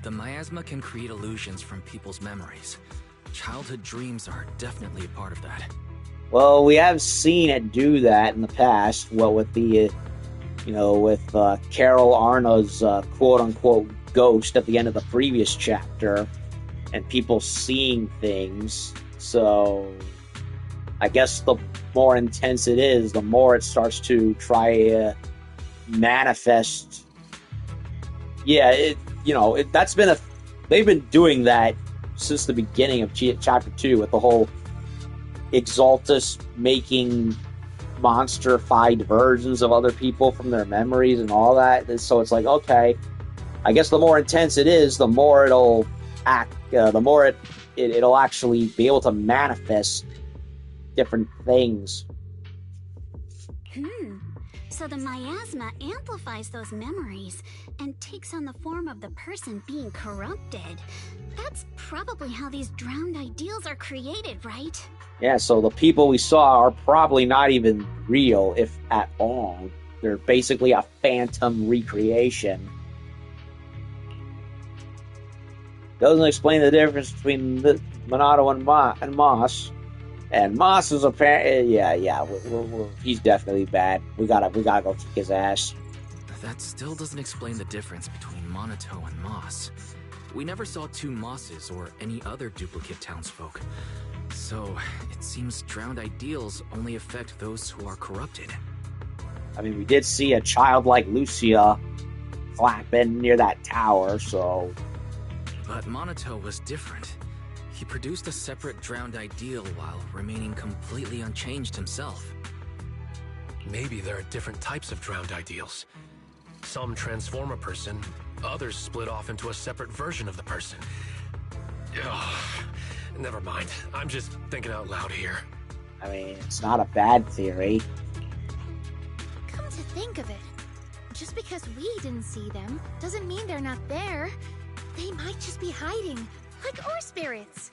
the miasma can create illusions from people's memories. Childhood dreams are definitely a part of that. Well, we have seen it do that in the past. Well, with the, with Carol Arna's quote-unquote ghost at the end of the previous chapter, and people seeing things. So, I guess the more intense it is, the more it starts to try manifest. Yeah, that's been they've been doing that since the beginning of chapter 2 with the whole Exaltus making monster-fied versions of other people from their memories and all that. So it's like, okay, I guess the more intense it is, the more it'll act, the more it'll actually be able to manifest different things. So the miasma amplifies those memories and takes on the form of the person being corrupted. That's probably how these drowned ideals are created, right? Yeah, so the people we saw are probably not even real, if at all. They're basically a phantom recreation. Doesn't explain the difference between Monado and Moss. And Moss is apparently, he's definitely bad. We gotta go kick his ass. That still doesn't explain the difference between Monato and Moss. We never saw two Mosses or any other duplicate townsfolk. So, it seems drowned ideals only affect those who are corrupted. I mean, we did see a child like Lucia clapping near that tower, so... But Monato was different. He produced a separate drowned ideal while remaining completely unchanged himself. Maybe there are different types of drowned ideals. Some transform a person, others split off into a separate version of the person. Ugh, never mind. I'm just thinking out loud here. I mean, it's not a bad theory. Come to think of it, just because we didn't see them doesn't mean they're not there. They might just be hiding, like ore spirits.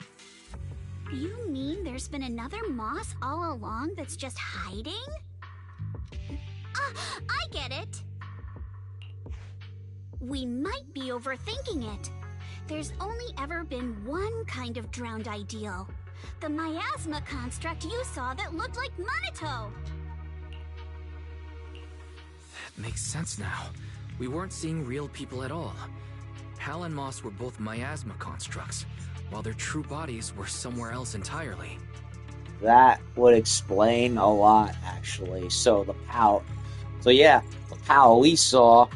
You mean there's been another Moss all along that's just hiding? I get it. We might be overthinking it. There's only ever been one kind of drowned ideal. The miasma construct you saw that looked like Monato. That makes sense now. We weren't seeing real people at all. Hal and Moss were both miasma constructs, while their true bodies were somewhere else entirely. That would explain a lot, actually. The pal we saw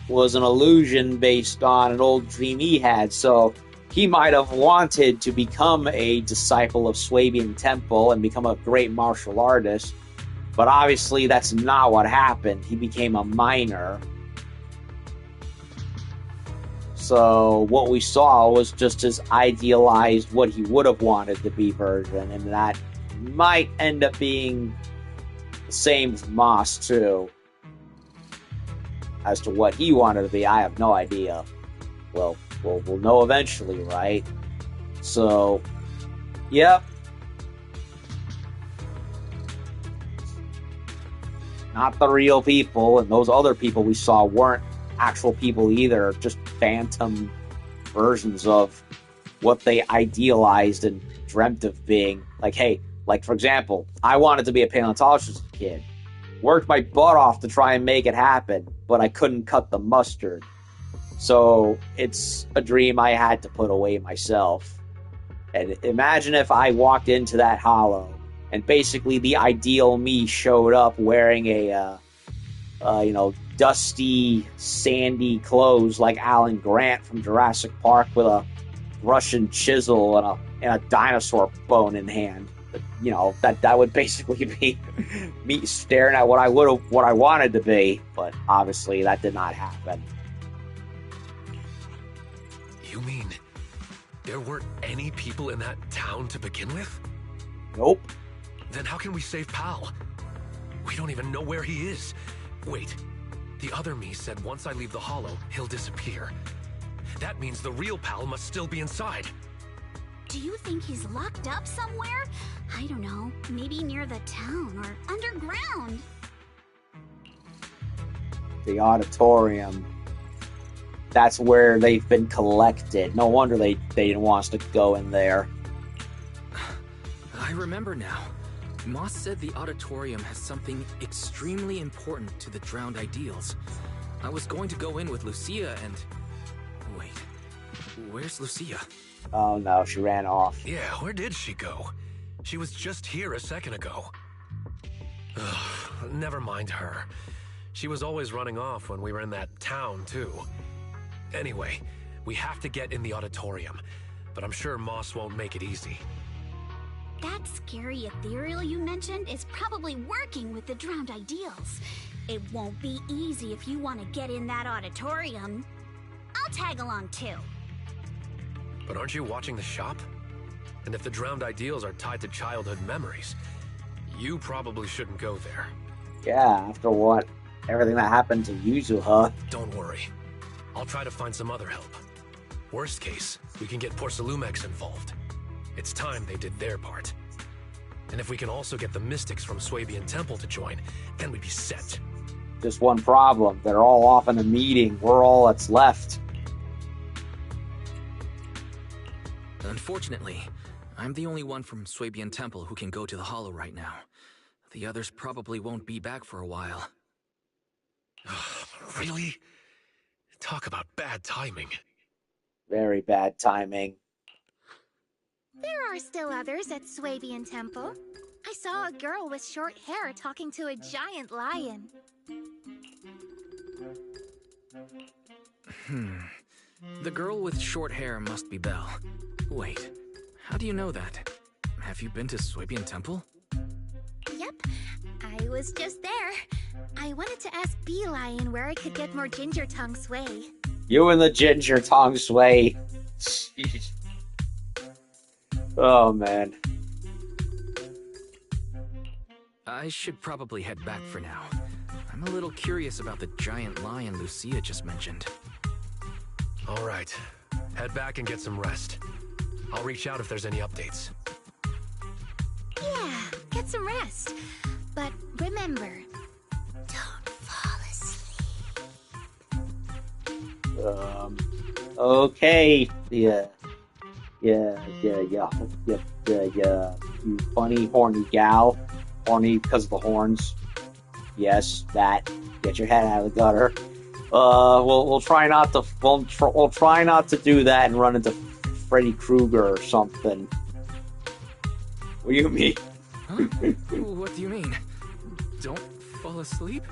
was an illusion based on an old dream he had, so he might have wanted to become a disciple of Swabian Temple and become a great martial artist, but obviously that's not what happened. He became a miner. So what we saw was just his idealized, what he would have wanted to be version, and that might end up being the same with Moss too. As to what he wanted to be, I have no idea. Well, we'll know eventually, right? So, yep. Not the real people, and those other people we saw weren't actual people either, just phantom versions of what they idealized and dreamt of being. Like for example, I wanted to be a paleontologist as a kid. Worked my butt off to try and make it happen, but I couldn't cut the mustard. So it's a dream I had to put away myself. And imagine if I walked into that hollow and basically the ideal me showed up wearing a dusty, sandy clothes like Alan Grant from Jurassic Park with a Russian chisel and a dinosaur bone in hand. That would basically be me staring at what I wanted to be, but obviously that did not happen. You mean there weren't any people in that town to begin with? Nope. Then how can we save Pal? We don't even know where he is. Wait, the other me said once I leave the hollow, he'll disappear. That means the real Pal must still be inside. Do you think he's locked up somewhere? I don't know, maybe near the town or underground. The auditorium. That's where they've been collected. No wonder they didn't want us to go in there. I remember now. Moss said the auditorium has something extremely important to the drowned ideals. I was going to go in with Lucia and... Wait, where's Lucia? Oh no, she ran off. Yeah, where did she go? She was just here a second ago. Ugh, never mind her. She was always running off when we were in that town, too. Anyway, we have to get in the auditorium, but I'm sure Moss won't make it easy. That scary Ethereal you mentioned is probably working with the drowned ideals. It won't be easy if you want to get in that auditorium. I'll tag along too. But aren't you watching the shop? And if the drowned ideals are tied to childhood memories, you probably shouldn't go there. Yeah, after what? Everything that happened to Yuzuha. Don't worry. I'll try to find some other help. Worst case, we can get Porcelumex involved. It's time they did their part. And if we can also get the mystics from Swabian Temple to join, then we'd be set. Just one problem. They're all off in a meeting. We're all that's left. Unfortunately, I'm the only one from Swabian Temple who can go to the Hollow right now. The others probably won't be back for a while. Really? Talk about bad timing. Very bad timing. There are still others at Swabian Temple. I saw a girl with short hair talking to a giant lion. The girl with short hair must be Belle. Wait, how do you know that? Have you been to Swabian Temple? Yep, I was just there. I wanted to ask Bee Lion where I could get more ginger tongue sway. You and the ginger tongue sway. Jeez. Oh, man. I should probably head back for now. I'm a little curious about the giant lion Lucia just mentioned. All right. Head back and get some rest. I'll reach out if there's any updates. Yeah, get some rest. But remember, don't fall asleep. Okay. Yeah. You funny, horny gal. Horny because of the horns. Yes, that. Get your head out of the gutter. We'll try not to. We'll try not to do that and run into Freddy Krueger or something. What do you mean? Huh? What do you mean? Don't fall asleep?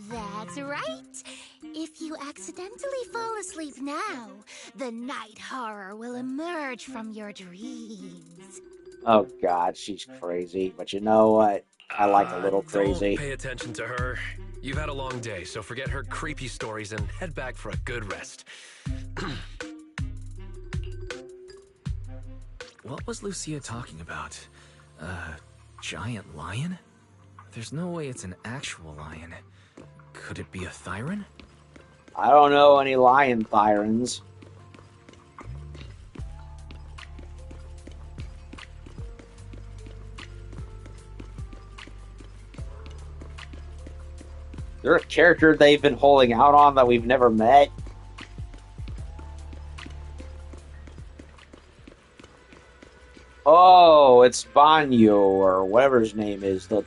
That's right. If you accidentally fall asleep now, the night horror will emerge from your dreams. Oh God, she's crazy. But you know what? I like a little crazy. Don't pay attention to her. You've had a long day, so forget her creepy stories and head back for a good rest. What was Lucia talking about? Giant lion? There's no way it's an actual lion. Could it be a Thyron? I don't know any lion Thyrons. Is there a character they've been holding out on that we've never met? Oh, it's Banyu, or whatever his name is, the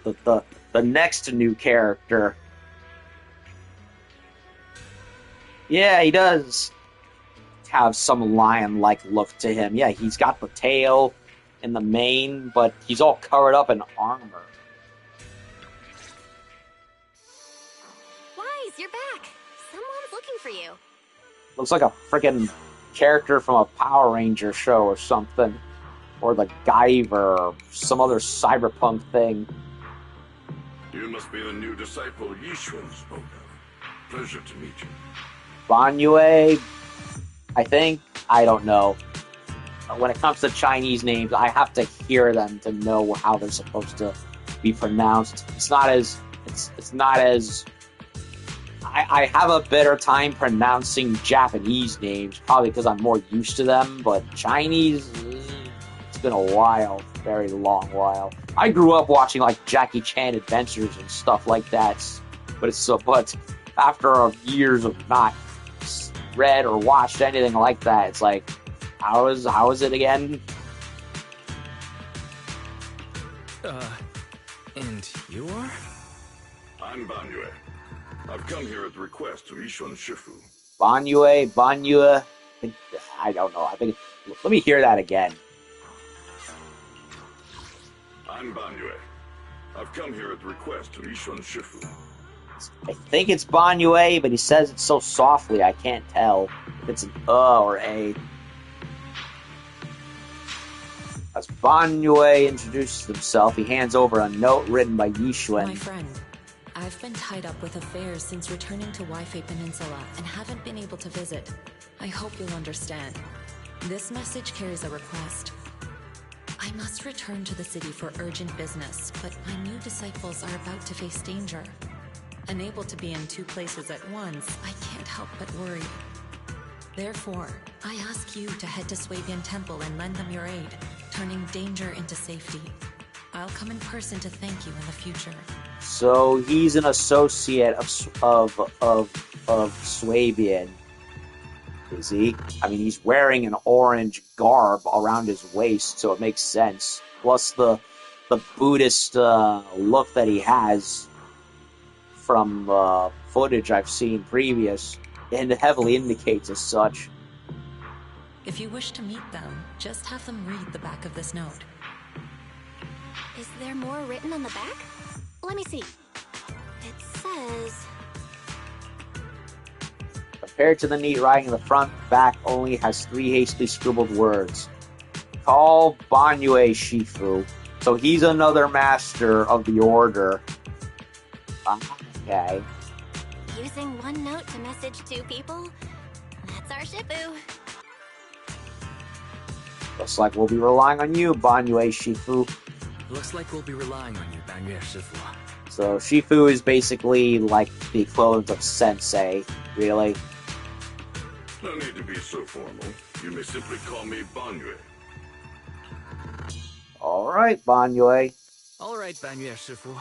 next new character. Yeah, he does have some lion-like look to him. Yeah, he's got the tail and the mane, but he's all covered up in armor. Wise, you're back. Someone's looking for you. Looks like a freaking character from a Power Ranger show or something. Or the Guyver, or some other cyberpunk thing. You must be the new disciple Yishuan spoke of. Pleasure to meet you. Banyue, I think. I don't know. When it comes to Chinese names, I have to hear them to know how they're supposed to be pronounced. It's not as... I have a better time pronouncing Japanese names, probably because I'm more used to them, but Chinese... It's been a while, very long while. I grew up watching like Jackie Chan Adventures and stuff like that, but after years of not read or watched anything like that, it's like, how is it again? And you are? I'm Banyue. I've come here at the request of Yishuan Shifu. Banyue. I don't know. I think. Let me hear that again. I'm Banyue. I've come here at the request of Yishuan Shifu. I think it's Banyue, but he says it so softly I can't tell if it's an or a. As Banyue introduces himself, he hands over a note written by Yishuan. My friend, I've been tied up with affairs since returning to Waifei Peninsula and haven't been able to visit. I hope you'll understand. This message carries a request. I must return to the city for urgent business, but my new disciples are about to face danger. Unable to be in two places at once, I can't help but worry. Therefore, I ask you to head to Swabian Temple and lend them your aid, turning danger into safety. I'll come in person to thank you in the future. So he's an associate of Swabian, is he? I mean, he's wearing an orange garb around his waist, so it makes sense. Plus the Buddhist look that he has from footage I've seen previous, and heavily indicates as such. If you wish to meet them, just have them read the back of this note. Is there more written on the back? Let me see. It says... Compared to the neat writing in the front, back only has 3 hastily scribbled words. Call Banyue Shifu. So he's another master of the order. Okay. Using one note to message 2 people? That's our Shifu. Looks like we'll be relying on you, Banyue Shifu. Looks like we'll be relying on you, Banyue Shifu. So Shifu is basically like the equivalent of sensei, really. No need to be so formal. You may simply call me Banyue. Alright, Banyue. Alright, Banyue Shifu.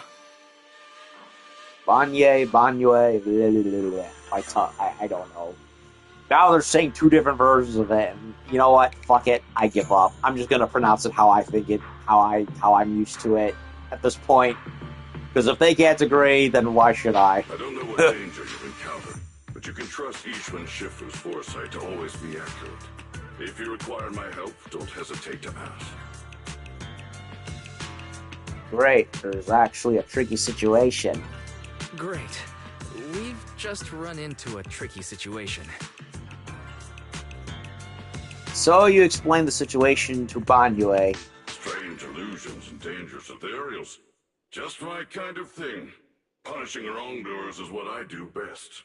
Banyue, Banyue, blah, blah, blah. My tongue, I don't know. Now they're saying 2 different versions of it, and you know what? Fuck it, I give up. I'm just gonna pronounce it how I think it, how I'm used to it at this point. Because if they can't agree, then why should I? I don't know what danger you've encountered, but you can trust Ishwan Shifu's foresight to always be accurate. If you require my help, don't hesitate to ask. Great, there's actually a tricky situation. Great. We've just run into a tricky situation. So you explain the situation to Banyue. Strange illusions and dangerous ethereals. Just my kind of thing. Punishing wrongdoers is what I do best.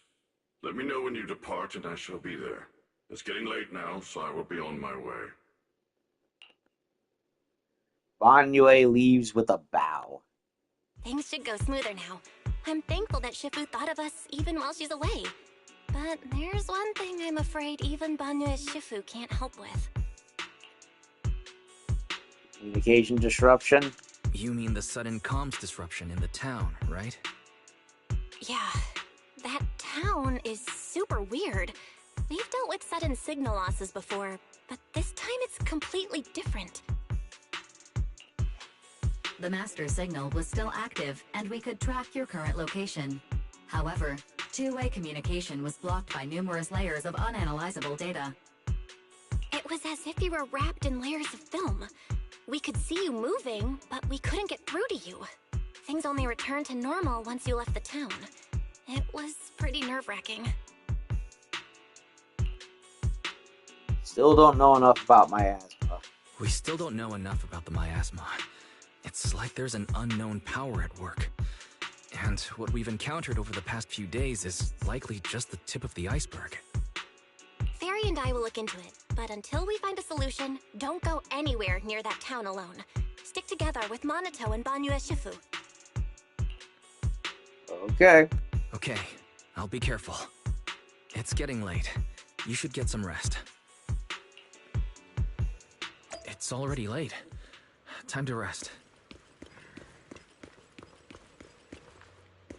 Let me know when you depart and I shall be there. It's getting late now, so I will be on my way. Banyue leaves with a bow. Things should go smoother now. I'm thankful that Shifu thought of us even while she's away. But there's one thing I'm afraid even Banyue's Shifu can't help with. Communication disruption? You mean the sudden comms disruption in the town, right? Yeah, that town is super weird. We've dealt with sudden signal losses before, but this time it's completely different. The master signal was still active, and we could track your current location. However, two-way communication was blocked by numerous layers of unanalyzable data. It was as if you were wrapped in layers of film. We could see you moving, but we couldn't get through to you. Things only returned to normal once you left the town. It was pretty nerve-wracking. Still don't know enough about miasma. We still don't know enough about the miasma. It's like there's an unknown power at work. And what we've encountered over the past few days is likely just the tip of the iceberg. Fairy and I will look into it, but until we find a solution, don't go anywhere near that town alone. Stick together with Monato and Banyue Shifu. Okay. Okay, I'll be careful. It's getting late. You should get some rest. It's already late. Time to rest.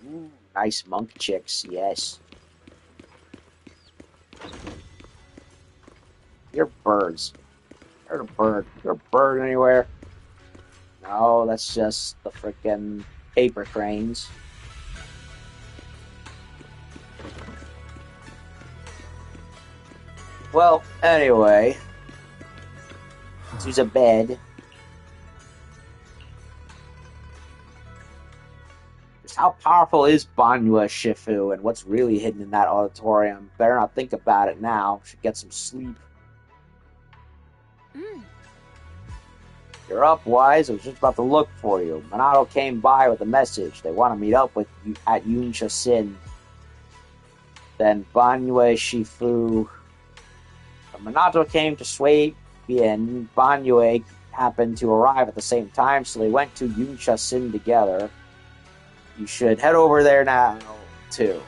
Ooh, nice monk chicks, yes. You're birds. You're a bird. You're a bird anywhere. No, that's just the frickin' paper cranes. Well, anyway. Let's use a bed. Just how powerful is Banyue Shifu, and what's really hidden in that auditorium? Better not think about it now. Should get some sleep. You're up, Wise. I was just about to look for you. Minato came by with a message. They want to meet up with you at Yunsha Sin. Then Banyue Shifu. Minato came to Swabian. Banyue happened to arrive at the same time, so they went to Yunsha Sin together. You should head over there now, too.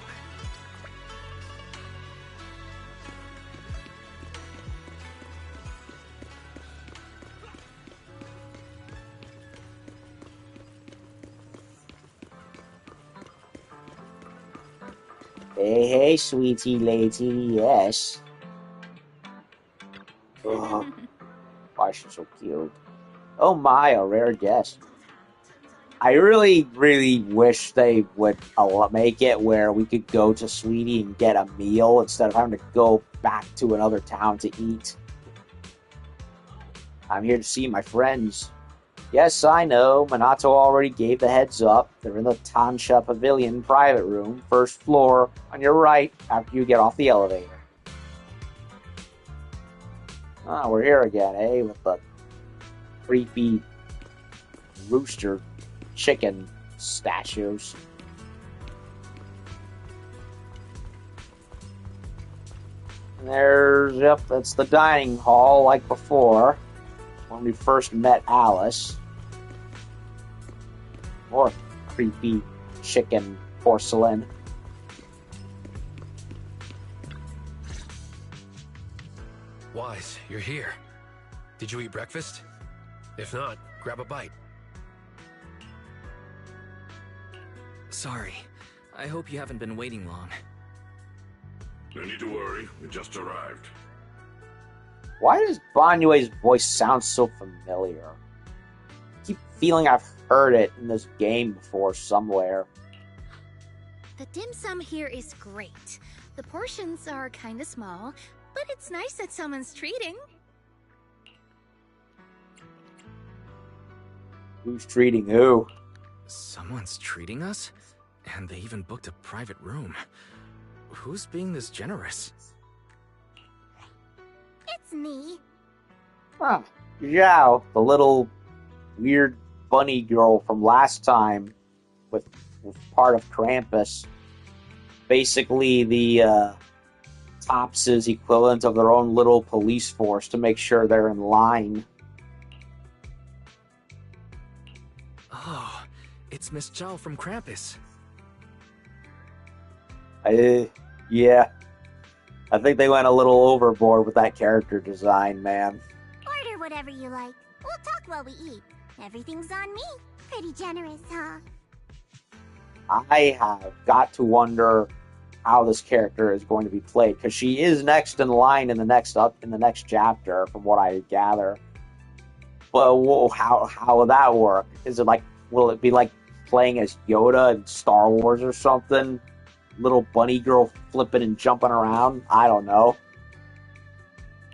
Hey, hey, sweetie lady, yes. Oh, why she's so cute. Oh my, a rare guest. I really, really wish they would make it where we could go to Sweetie and get a meal instead of having to go back to another town to eat. I'm here to see my friends. Yes, I know. Minato already gave the heads up. They're in the Tansha Pavilion private room, first floor, on your right after you get off the elevator. Ah, we're here again, eh? With the creepy rooster chicken statues. And there's, yep, that's the dining hall like before, when we first met Alice. More creepy chicken porcelain. Wise, you're here. Did you eat breakfast? If not, grab a bite. Sorry. I hope you haven't been waiting long. No need to worry, we just arrived. Why does Banyue's voice sound so familiar? I keep feeling I've heard it in this game before somewhere. The dim sum here is great. The portions are kinda small, but it's nice that someone's treating. Who's treating who? Someone's treating us? And they even booked a private room. Who's being this generous? It's me. Huh. Zhao, the little weird bunny girl from last time with part of Krampus. Basically the Tops' equivalent of their own little police force to make sure they're in line. Oh, it's Miss Zhao from Krampus. Yeah. I think they went a little overboard with that character design, man. Order whatever you like. We'll talk while we eat. Everything's on me. Pretty generous, huh? I have got to wonder how this character is going to be played, because she is next in line in the next chapter, from what I gather. But how will that work? Is it like, will it be like playing as Yoda in Star Wars or something? Little bunny girl flipping and jumping around? I don't know.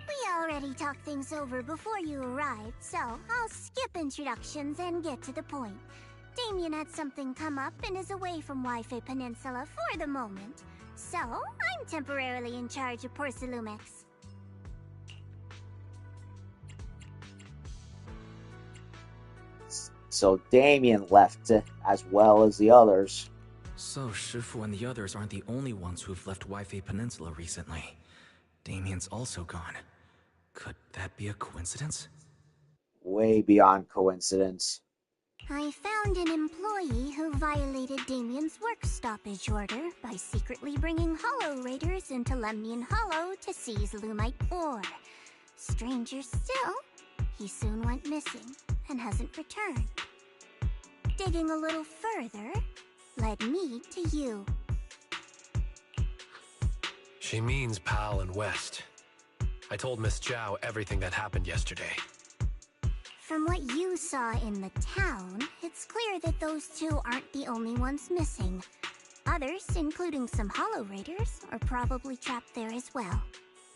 We already talked things over before you arrived, so I'll skip introductions and get to the point. Damien had something come up and is away from Wi-Fi Peninsula for the moment. So, I'm temporarily in charge of Porcelumex. So Damien left as well as the others. So Shifu and the others aren't the only ones who've left Wi-Fi Peninsula recently. Damien's also gone. Could that be a coincidence? Way beyond coincidence. I found an employee who violated Damien's work stoppage order by secretly bringing Hollow Raiders into Lemnian Hollow to seize Lumite ore. Stranger still, he soon went missing and hasn't returned. Digging a little further led me to you. She means Pal and West. I told Miss Zhao everything that happened yesterday. From what you saw in the town, it's clear that those two aren't the only ones missing. Others, including some Hollow Raiders, are probably trapped there as well.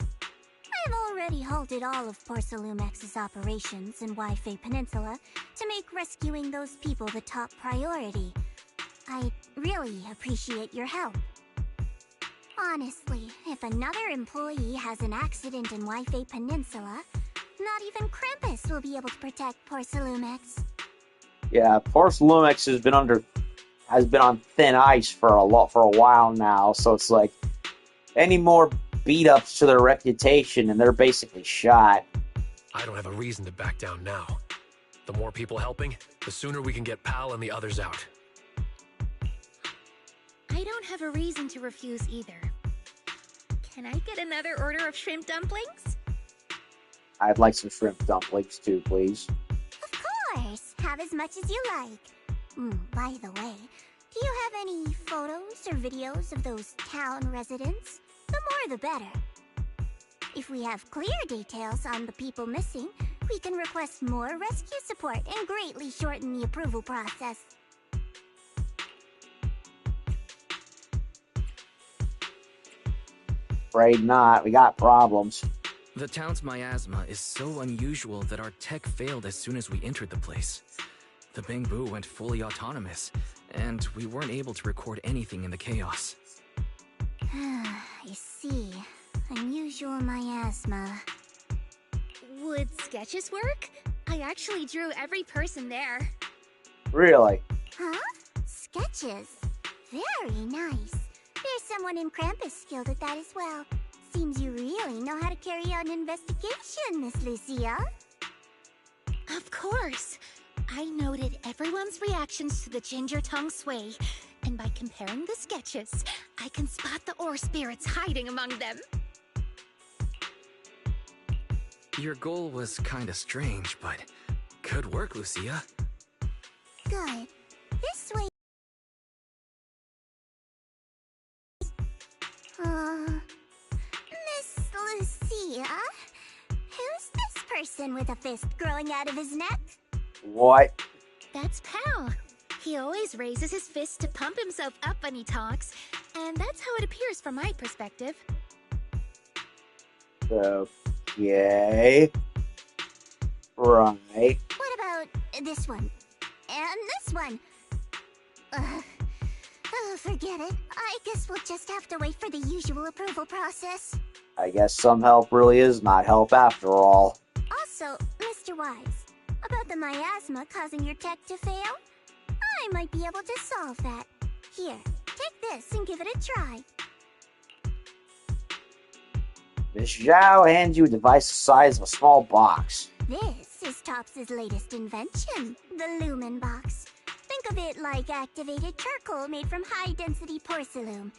I've already halted all of Porcelumex's operations in Wi-Fi Peninsula to make rescuing those people the top priority. I'd really appreciate your help. Honestly, if another employee has an accident in Wi-Fi Peninsula, not even Krampus will be able to protect Porcelumex. Yeah, Porcelumex has been on thin ice for a while now, so it's like any more beat-ups to their reputation and they're basically shot. I don't have a reason to back down now. The more people helping, the sooner we can get Pal and the others out. I don't have a reason to refuse either. Can I get another order of shrimp dumplings? I'd like some shrimp dumplings too, please. Of course! Have as much as you like. By the way, Do you have any photos or videos of those town residents? The more the better. If we have clear details on the people missing, we can request more rescue support and greatly shorten the approval process. Afraid not. We got problems. The town's miasma is so unusual that our tech failed as soon as we entered the place. The Bangbu went fully autonomous, and we weren't able to record anything in the chaos. I see. Unusual miasma. Would sketches work? I actually drew every person there. Really? Huh? Sketches? Very nice. There's someone in Krampus skilled at that as well. Seems you really know how to carry out an investigation, Miss Lucia. Of course. I noted everyone's reactions to the ginger tongue sway, and by comparing the sketches, I can spot the ore spirits hiding among them. Your goal was kinda strange, but good work, Lucia. Good. This way. Miss Lucia? Who's this person with a fist growing out of his neck? What? That's Pal. He always raises his fist to pump himself up when he talks, and that's how it appears from my perspective. Okay. Right. What about this one? And this one? Forget it. I guess we'll just have to wait for the usual approval process. I guess some help really is not help after all. Also, Mr. Wise, about the miasma causing your tech to fail? I might be able to solve that. Here, take this and give it a try. Miss Zhao hands you a device the size of a small box. This is Tops's latest invention, the Lumen Box. Think of it like activated charcoal made from high-density porcelain.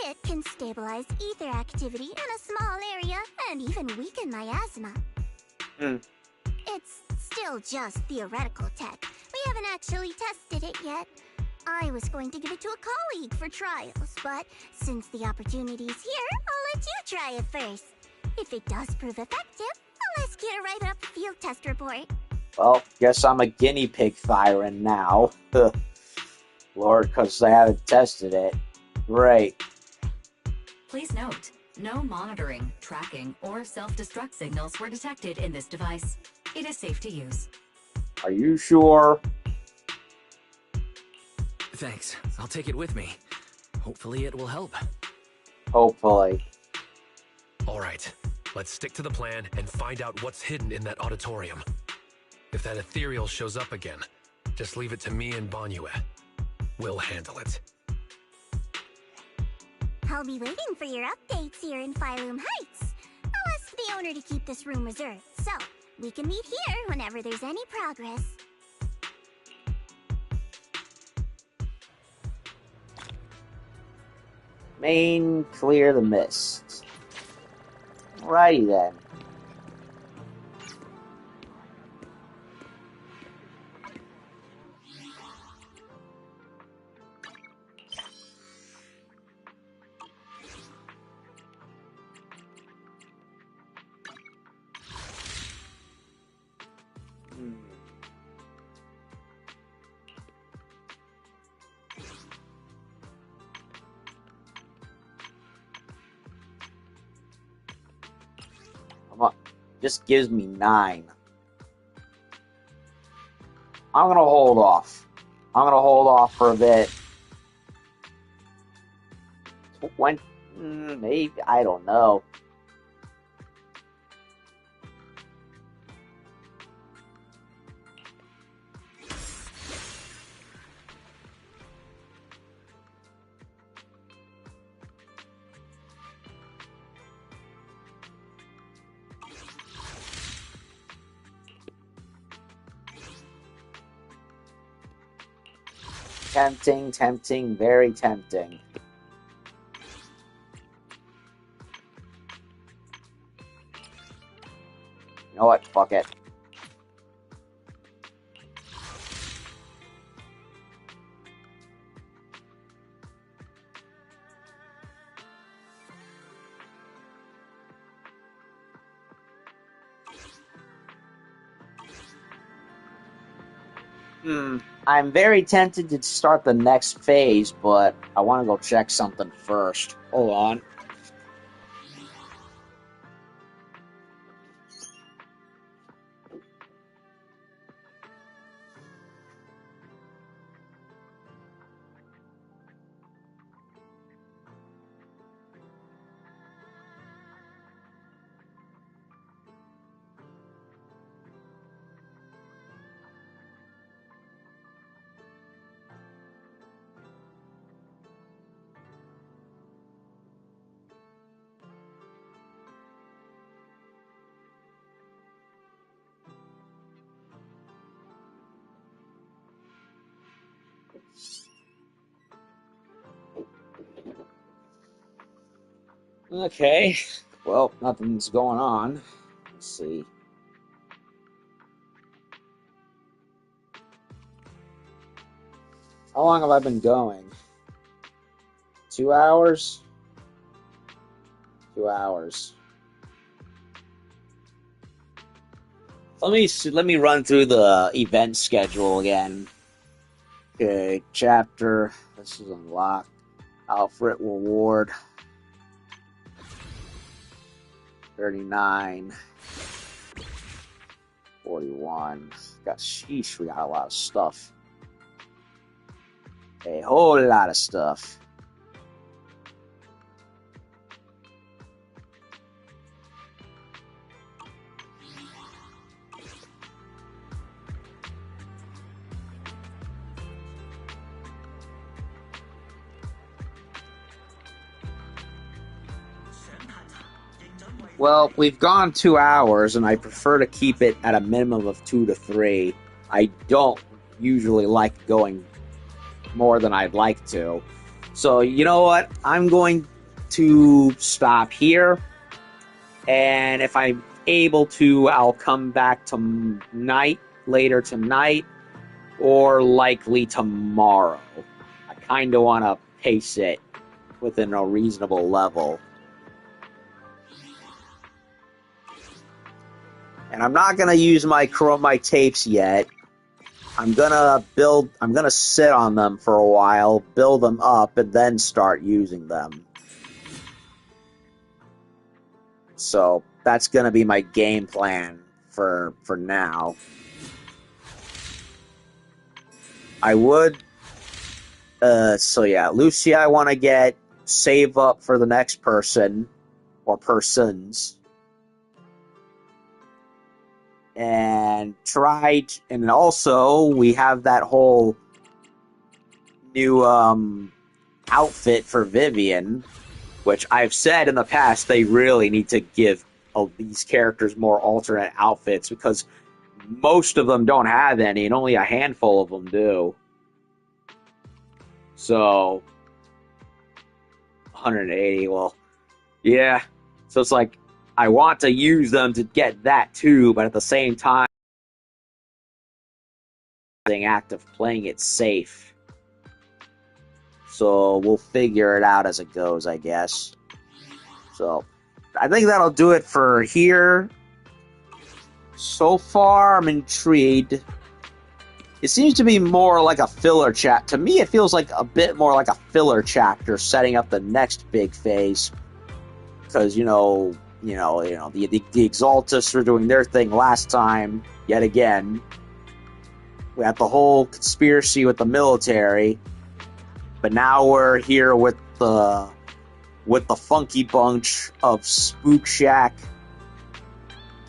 It can stabilize ether activity in a small area and even weaken miasma. It's still just theoretical tech. We haven't actually tested it yet. I was going to give it to a colleague for trials, but since the opportunity's here, I'll let you try it first. If it does prove effective, I'll ask you to write up a field test report. Well, guess I'm a guinea pig Thyran now. Lord, because I haven't tested it. Great. Please note, no monitoring, tracking, or self-destruct signals were detected in this device. It is safe to use. Are you sure? Thanks. I'll take it with me. Hopefully it will help. Hopefully. Alright, let's stick to the plan and find out what's hidden in that auditorium. If that Ethereal shows up again, just leave it to me and Banyue. We'll handle it. I'll be waiting for your updates here in Phylum Heights. I'll ask the owner to keep this room reserved, so we can meet here whenever there's any progress. Main clear the mist. Alrighty then. Just gives me 9. I'm gonna hold off. I'm gonna hold off for a bit. Maybe, I don't know. Tempting, tempting, very tempting. You know what? Fuck it. I'm very tempted to start the next phase, but I want to go check something first. Hold on. Okay. Well, nothing's going on. Let's see. How long have I been going? 2 hours? 2 hours. Let me run through the event schedule again. Okay, chapter. This is unlocked. Alfred reward. 39. 41. Sheesh, we got a lot of stuff. A whole lot of stuff. Well, we've gone 2 hours, and I prefer to keep it at a minimum of 2 to 3. I don't usually like going more than I'd like to. So, you know what? I'm going to stop here, and if I'm able to, I'll come back later tonight, or likely tomorrow. I kind of want to pace it within a reasonable level. And I'm not gonna use my tapes yet. I'm gonna sit on them for a while, build them up, and then start using them. So that's gonna be my game plan for now. I would so yeah, Lucia I wanna save up for the next person or persons. And also we have that whole new outfit for Vivian, which I've said in the past they really need to give these characters more alternate outfits, because most of them don't have any, and only a handful of them do. So 180, well, yeah. So it's like, I want to use them to get that too, but at the same time, the act of playing it safe. So we'll figure it out as it goes, I guess. So I think that'll do it for here. So far, I'm intrigued. It seems to be more like a filler chapter. To me, it feels like a bit more like a filler chapter setting up the next big phase. Because, the Exaltus were doing their thing last time, yet again. We had the whole conspiracy with the military, but now we're here with the funky bunch of Spook Shack,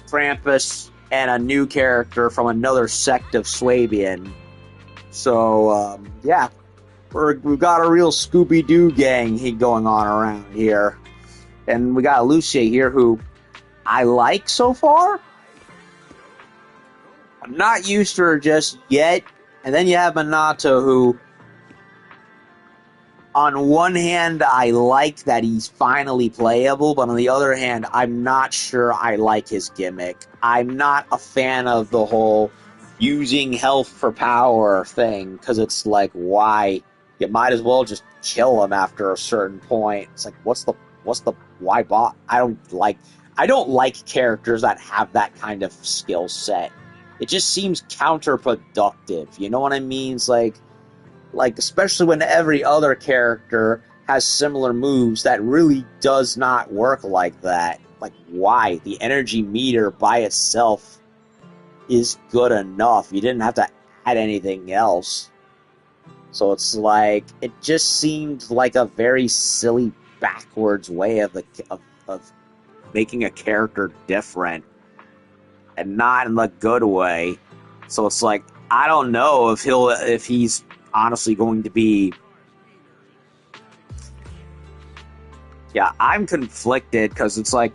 Krampus, and a new character from another sect of Swabian. So, yeah, we've got a real Scooby-Doo gang going on around here. And we got Lucia here, who I like so far. I'm not used to her just yet. And then you have Minato, who, on one hand, I like that he's finally playable, but on the other hand, I'm not sure I like his gimmick. I'm not a fan of the whole using health for power thing, because it's like, why? You might as well just kill him after a certain point. It's like, what's the why bot? I don't like characters that have that kind of skill set. it just seems counterproductive. You know what I mean? It's like especially when every other character has similar moves, that really does not work like that. Like, why? The energy meter by itself is good enough. You didn't have to add anything else. So it's like, it just seemed like a very silly, backwards way of making a character different, and not in the good way. So it's like, I don't know if he's honestly going to be... Yeah, I'm conflicted, because it's like,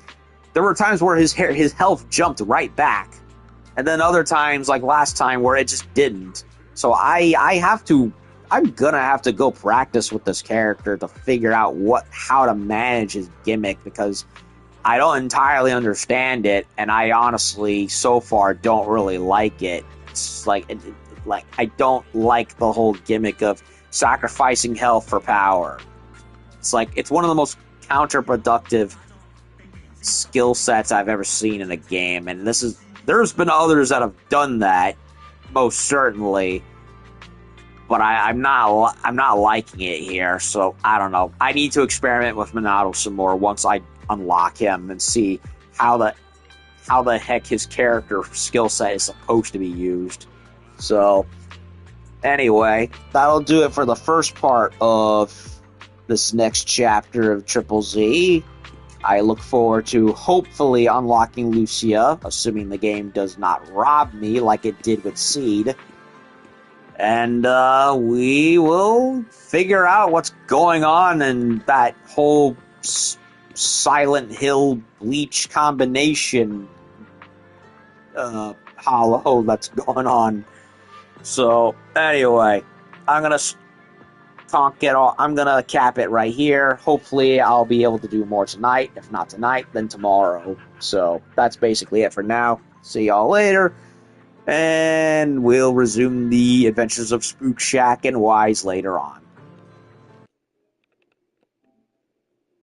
there were times where his health jumped right back, and then other times, like last time, where it just didn't. So I'm gonna have to go practice with this character to figure out how to manage his gimmick, because I don't entirely understand it, and I honestly, so far, don't really like it. It's like, I don't like the whole gimmick of sacrificing health for power. It's like, it's one of the most counterproductive skill sets I've ever seen in a game, and there's been others that have done that, most certainly, but I'm not liking it here. So I don't know. I need to experiment with Minato some more once I unlock him and see how the heck his character skill set is supposed to be used. So anyway, that'll do it for the first part of this next chapter of Triple Z. I look forward to hopefully unlocking Lucia, assuming the game does not rob me like it did with Seed. And we will figure out what's going on in that whole Silent Hill Bleach combination hollow that's going on. So anyway, I'm gonna cap it right here. Hopefully I'll be able to do more tonight. If not tonight, then tomorrow. So that's basically it for now. See y'all later. And we'll resume the adventures of Spook Shack and Wise later on.